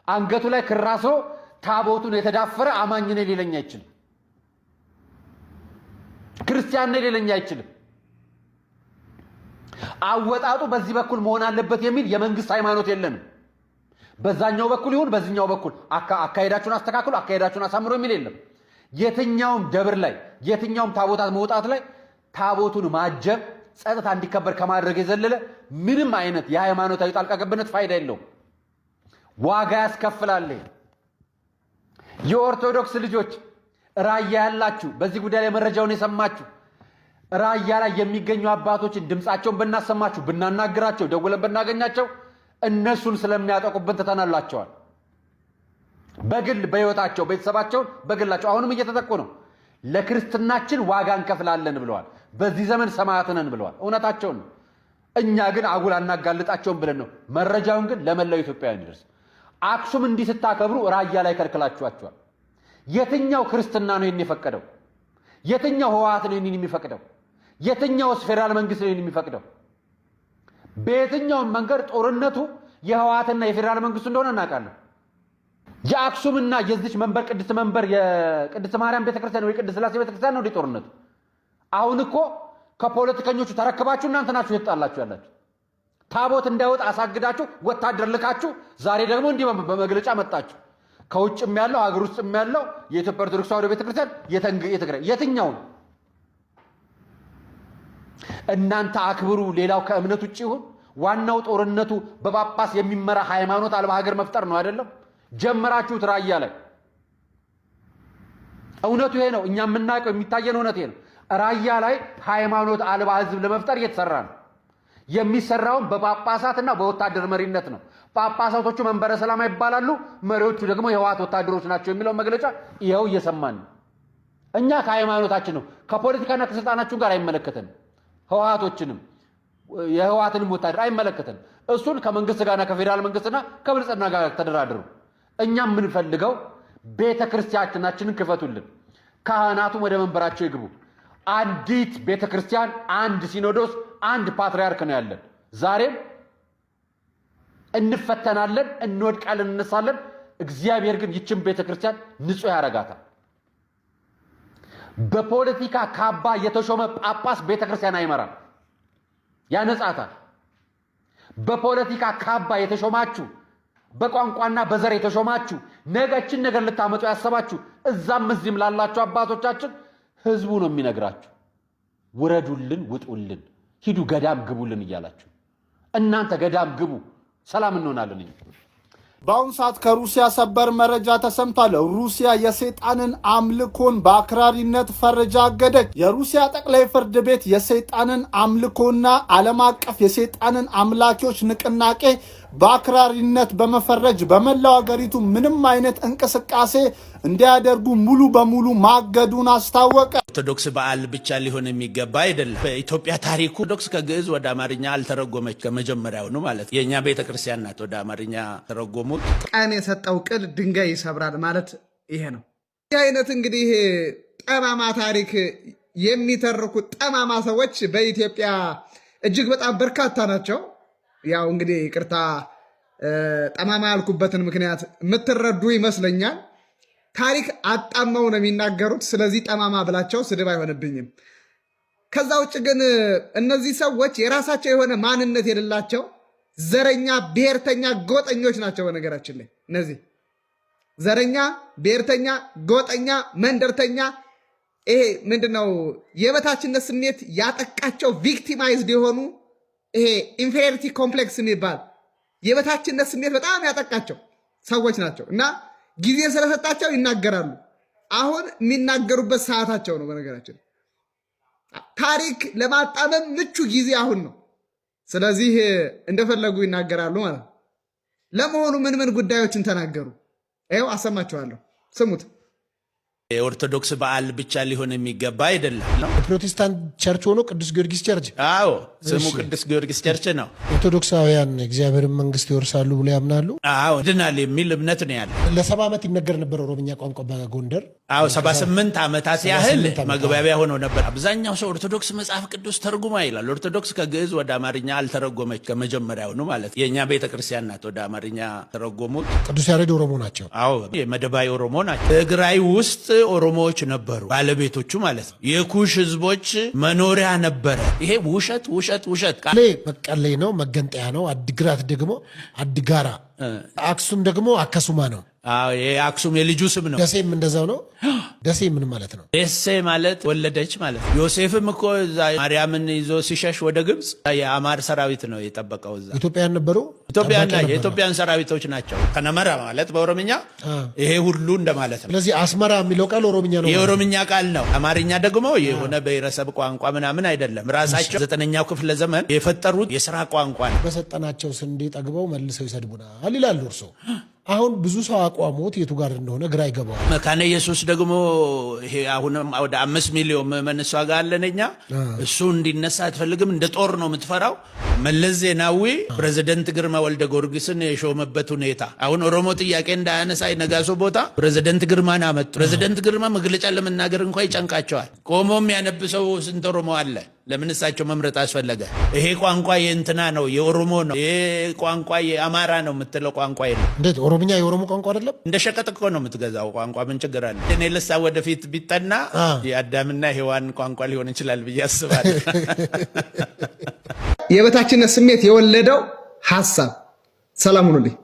አንገቱ ላይ ክራሶ ታቦቱን የተዳፈረ አማኝ ነኝ ሊለኝ አይችልም። ክርስቲያን ነኝ ሊለኝ አይችልም። አወጣጡ በዚህ በኩል መሆን አለበት የሚል የመንግስት ሃይማኖት የለንም። በዛኛው በኩል ይሁን በዚህኛው በኩል አካሄዳችሁን አስተካክሉ፣ አካሄዳችሁን አሳምሩ የሚል የለም። የትኛውም ደብር ላይ የትኛውም ታቦታት መውጣት ላይ ታቦቱን ማጀብ ጸጥታ እንዲከበር ከማድረግ የዘለለ ምንም አይነት የሃይማኖታዊ ጣልቃ ገብነት ፋይዳ የለውም። ዋጋ ያስከፍላል። የኦርቶዶክስ ልጆች ራያ ያላችሁ በዚህ ጉዳይ ላይ መረጃውን የሰማችሁ ራያ ላይ የሚገኙ አባቶችን ድምፃቸውን ብናሰማችሁ፣ ብናናግራቸው፣ ደውለን ብናገኛቸው እነሱን ስለሚያጠቁብን ትተናላቸዋል። በግል በህይወታቸው ቤተሰባቸውን በግላቸው አሁንም እየተጠቁ ነው። ለክርስትናችን ዋጋ እንከፍላለን ብለዋል። በዚህ ዘመን ሰማዕት ነን ብለዋል። እውነታቸውን ነው። እኛ ግን አጉል አናጋልጣቸውም ብለን ነው። መረጃውን ግን ለመላው ኢትዮጵያውያን ይደርስ። አክሱም እንዲህ ስታከብሩ ራያ ላይ ከልክላችኋቸዋል። የትኛው ክርስትና ነው ይህን የፈቀደው? የትኛው ህወሓት ነው ይህን የሚፈቅደው? የትኛውስ ፌዴራል መንግስት ነው ይህን የሚፈቅደው? በየትኛውም መንገድ ጦርነቱ የህወሓትና የፌዴራል መንግስቱ እንደሆነ እናውቃለን። የአክሱምና የዚች መንበር ቅድስት መንበር የቅድስት ማርያም ቤተክርስቲያን ወይ ቅድስት ሥላሴ ቤተክርስቲያን ነው ጦርነቱ። አሁን እኮ ከፖለቲከኞቹ ተረክባችሁ እናንተ ናችሁ የተጣላችሁ ያላችሁ። ታቦት እንዳይወጣ አሳግዳችሁ ወታደር ልካችሁ ዛሬ ደግሞ እንዲህ በመግለጫ መጣችሁ። ከውጭም ያለው ሀገር ውስጥም ያለው የኢትዮጵያ ኦርቶዶክስ ተዋሕዶ ቤተክርስቲያን የትግራይ የትኛውን እናንተ አክብሩ፣ ሌላው ከእምነት ውጭ ይሁን። ዋናው ጦርነቱ በጳጳስ የሚመራ ሃይማኖት አልባ ሀገር መፍጠር ነው አይደለም? ጀመራችሁት ራያ ላይ። እውነቱ ይሄ ነው። እኛ የምናውቀው የሚታየን እውነት ይሄ ነው። ራያ ላይ ሃይማኖት አልባ ህዝብ ለመፍጠር እየተሰራ ነው። የሚሰራውን በጳጳሳትና በወታደር መሪነት ነው። ጳጳሳቶቹ መንበረ ሰላማ ይባላሉ፣ መሪዎቹ ደግሞ የህወሓት ወታደሮች ናቸው የሚለው መግለጫ ይኸው እየሰማን ነው። እኛ ከሃይማኖታችን ነው ከፖለቲካና ከስልጣናችሁ ጋር አይመለከተንም። ህወሓቶችንም የህወሓትንም ወታደር አይመለከተንም። እሱን ከመንግስት ጋርና ከፌዴራል መንግስትና ከብልጽግና ጋር ተደራድሩ። እኛ የምንፈልገው ቤተ ክርስቲያናችንን ክፈቱልን፣ ካህናቱም ወደ መንበራቸው ይግቡ። አንዲት ቤተ ክርስቲያን፣ አንድ ሲኖዶስ፣ አንድ ፓትርያርክ ነው ያለን። ዛሬም እንፈተናለን፣ እንወድቃለን፣ እንነሳለን። እግዚአብሔር ግን ይችን ቤተ ክርስቲያን ንጹህ ያረጋታል። በፖለቲካ ካባ የተሾመ ጳጳስ ቤተ ክርስቲያን አይመራም፣ ያነጻታል። በፖለቲካ ካባ የተሾማችሁ በቋንቋና በዘር የተሾማችሁ ነገችን ነገር ልታመጡ ያሰባችሁ እዛም እዚህም ላላችሁ አባቶቻችን ህዝቡ ነው የሚነግራችሁ። ውረዱልን፣ ውጡልን፣ ሂዱ ገዳም ግቡልን እያላችሁ እናንተ ገዳም ግቡ፣ ሰላም እንሆናለን። በአሁኑ ሰዓት ከሩሲያ ሰበር መረጃ ተሰምቷል። ሩሲያ የሰይጣንን አምልኮን በአክራሪነት ፈረጃ አገደች። የሩሲያ ጠቅላይ ፍርድ ቤት የሰይጣንን አምልኮና ዓለም አቀፍ የሰይጣንን አምላኪዎች ንቅናቄ በአክራሪነት በመፈረጅ በመላው ሀገሪቱ ምንም አይነት እንቅስቃሴ እንዲያደርጉ ሙሉ በሙሉ ማገዱን አስታወቀ። ኦርቶዶክስ በዓል ብቻ ሊሆን የሚገባ አይደለም። በኢትዮጵያ ታሪኩ ኦርቶዶክስ ከግዕዝ ወደ አማርኛ አልተረጎመች ከመጀመሪያው ነው ማለት የኛ ቤተክርስቲያን ናት ወደ አማርኛ ተረጎሙት። ቀን የሰጠው ቅል ድንጋይ ይሰብራል ማለት ይሄ ነው። ይህ አይነት እንግዲህ ጠማማ ታሪክ የሚተርኩ ጠማማ ሰዎች በኢትዮጵያ እጅግ በጣም በርካታ ናቸው። ያው እንግዲህ ይቅርታ ጠማማ ያልኩበትን ምክንያት የምትረዱ ይመስለኛል። ታሪክ አጣመው ነው የሚናገሩት። ስለዚህ ጠማማ ብላቸው ስድብ አይሆንብኝም። ከዛ ውጭ ግን እነዚህ ሰዎች የራሳቸው የሆነ ማንነት የሌላቸው ዘረኛ፣ ብሔርተኛ፣ ጎጠኞች ናቸው። በነገራችን ላይ እነዚህ ዘረኛ፣ ብሔርተኛ፣ ጎጠኛ፣ መንደርተኛ ይሄ ምንድነው የበታችነት ስሜት ያጠቃቸው ቪክቲማይዝድ የሆኑ ይሄ ኢንፌሪቲ ኮምፕሌክስ የሚባል የበታችነት ስሜት በጣም ያጠቃቸው ሰዎች ናቸው እና ጊዜ ስለሰጣቸው ይናገራሉ። አሁን የሚናገሩበት ሰዓታቸው ነው። በነገራችን ታሪክ ለማጣመም ምቹ ጊዜ አሁን ነው። ስለዚህ እንደፈለጉ ይናገራሉ ማለት ነው። ለመሆኑ ምን ምን ጉዳዮችን ተናገሩ? ይኸው አሰማችኋለሁ፣ ስሙት። የኦርቶዶክስ በዓል ብቻ ሊሆን የሚገባ አይደለም። ፕሮቴስታንት ቸርች ሆኖ ቅዱስ ጊዮርጊስ ቸርች። አዎ ስሙ ቅዱስ ጊዮርጊስ ቸርች ነው። ኦርቶዶክሳውያን እግዚአብሔርን መንግስት ይወርሳሉ ብሎ ያምናሉ። አዎ ድናል የሚል እምነት ነው ያለ። ለ70 ዓመት ይነገር ነበር ኦሮምኛ ቋንቋ በጎንደር። አዎ 78 ዓመታት ያህል መግባቢያ ሆኖ ነበር። አብዛኛው ሰው ኦርቶዶክስ መጽሐፍ ቅዱስ ተርጉማ ይላል። ኦርቶዶክስ ከግዕዝ ወደ አማርኛ አልተረጎመች ከመጀመሪያው ነው ማለት የኛ ቤተክርስቲያን ናት ወደ አማርኛ ተረጎሙት። ቅዱስ ያሬድ ኦሮሞ ናቸው። አዎ የመደባይ ኦሮሞ ናቸው። ትግራይ ውስጥ ኦሮሞዎች ነበሩ፣ ባለቤቶቹ ማለት ነው። የኩሽ ህዝቦች መኖሪያ ነበረ። ይሄ ውሸት ውሸት ውሸት። መቀሌ ነው፣ መገንጠያ ነው። አድግራት ደግሞ አድጋራ፣ አክሱም ደግሞ አከሱማ ነው። የአክሱም የልጁ ስም ነው። ደሴም እንደዛው ነው። ደሴ ምን ማለት ነው? ደሴ ማለት ወለደች ማለት ነው። ዮሴፍም እኮ እዛ ማርያምን ይዞ ሲሸሽ ወደ ግብፅ የአማር ሰራዊት ነው የጠበቀው። እዛ ኢትዮጵያን ነበሩ። የኢትዮጵያን ሰራዊቶች ናቸው። ከነመራ ማለት በኦሮምኛ ይሄ ሁሉ እንደማለት ነው። ስለዚህ አስመራ የሚለው ቃል ኦሮምኛ ነው፣ የኦሮምኛ ቃል ነው። አማርኛ ደግሞ የሆነ ብሔረሰብ ቋንቋ ምናምን አይደለም። ራሳቸው 9ኛው ክፍለ ዘመን የፈጠሩት የስራ ቋንቋ ነው። በሰጠናቸው ስንዴ ጠግበው መልሰው ይሰድቡናል ይላሉ እርሶ። አሁን ብዙ ሰው አቋሞት የቱ ጋር እንደሆነ ግራ ይገባዋል። መካነ ኢየሱስ ደግሞ ይሄ አሁንም ወደ 5 ሚሊዮን ምዕመን እሷ ጋር አለነኛ እሱ እንዲነሳ አትፈልግም። እንደ ጦር ነው የምትፈራው። መለስ ዜናዊ ፕሬዝደንት ግርማ ወልደ ጊዮርጊስን የሾመበት ሁኔታ አሁን ኦሮሞ ጥያቄ እንዳያነሳ የነጋሶ ቦታ ፕሬዝደንት ግርማን አመጡ። ፕሬዝደንት ግርማ መግለጫ ለመናገር እንኳን ይጨንቃቸዋል። ቆሞም ያነብሰው ስንት ኦሮሞ አለ? ለምን እሳቸው መምረጥ አስፈለገ? ይሄ ቋንቋ የእንትና ነው የኦሮሞ ነው፣ ይሄ ቋንቋ የአማራ ነው የምትለው ቋንቋ የለም። እንዴት ኦሮምኛ የኦሮሞ ቋንቋ አይደለም? እንደ ሸቀጥ እኮ ነው የምትገዛው ቋንቋ። ምን ችግር አለ? እኔ ልሳ ወደፊት ቢጠና የአዳምና ሔዋን ቋንቋ ሊሆን ይችላል ብዬ አስባለሁ። የበታችነት ስሜት የወለደው ሐሳብ። ሰላም ሁኑልኝ።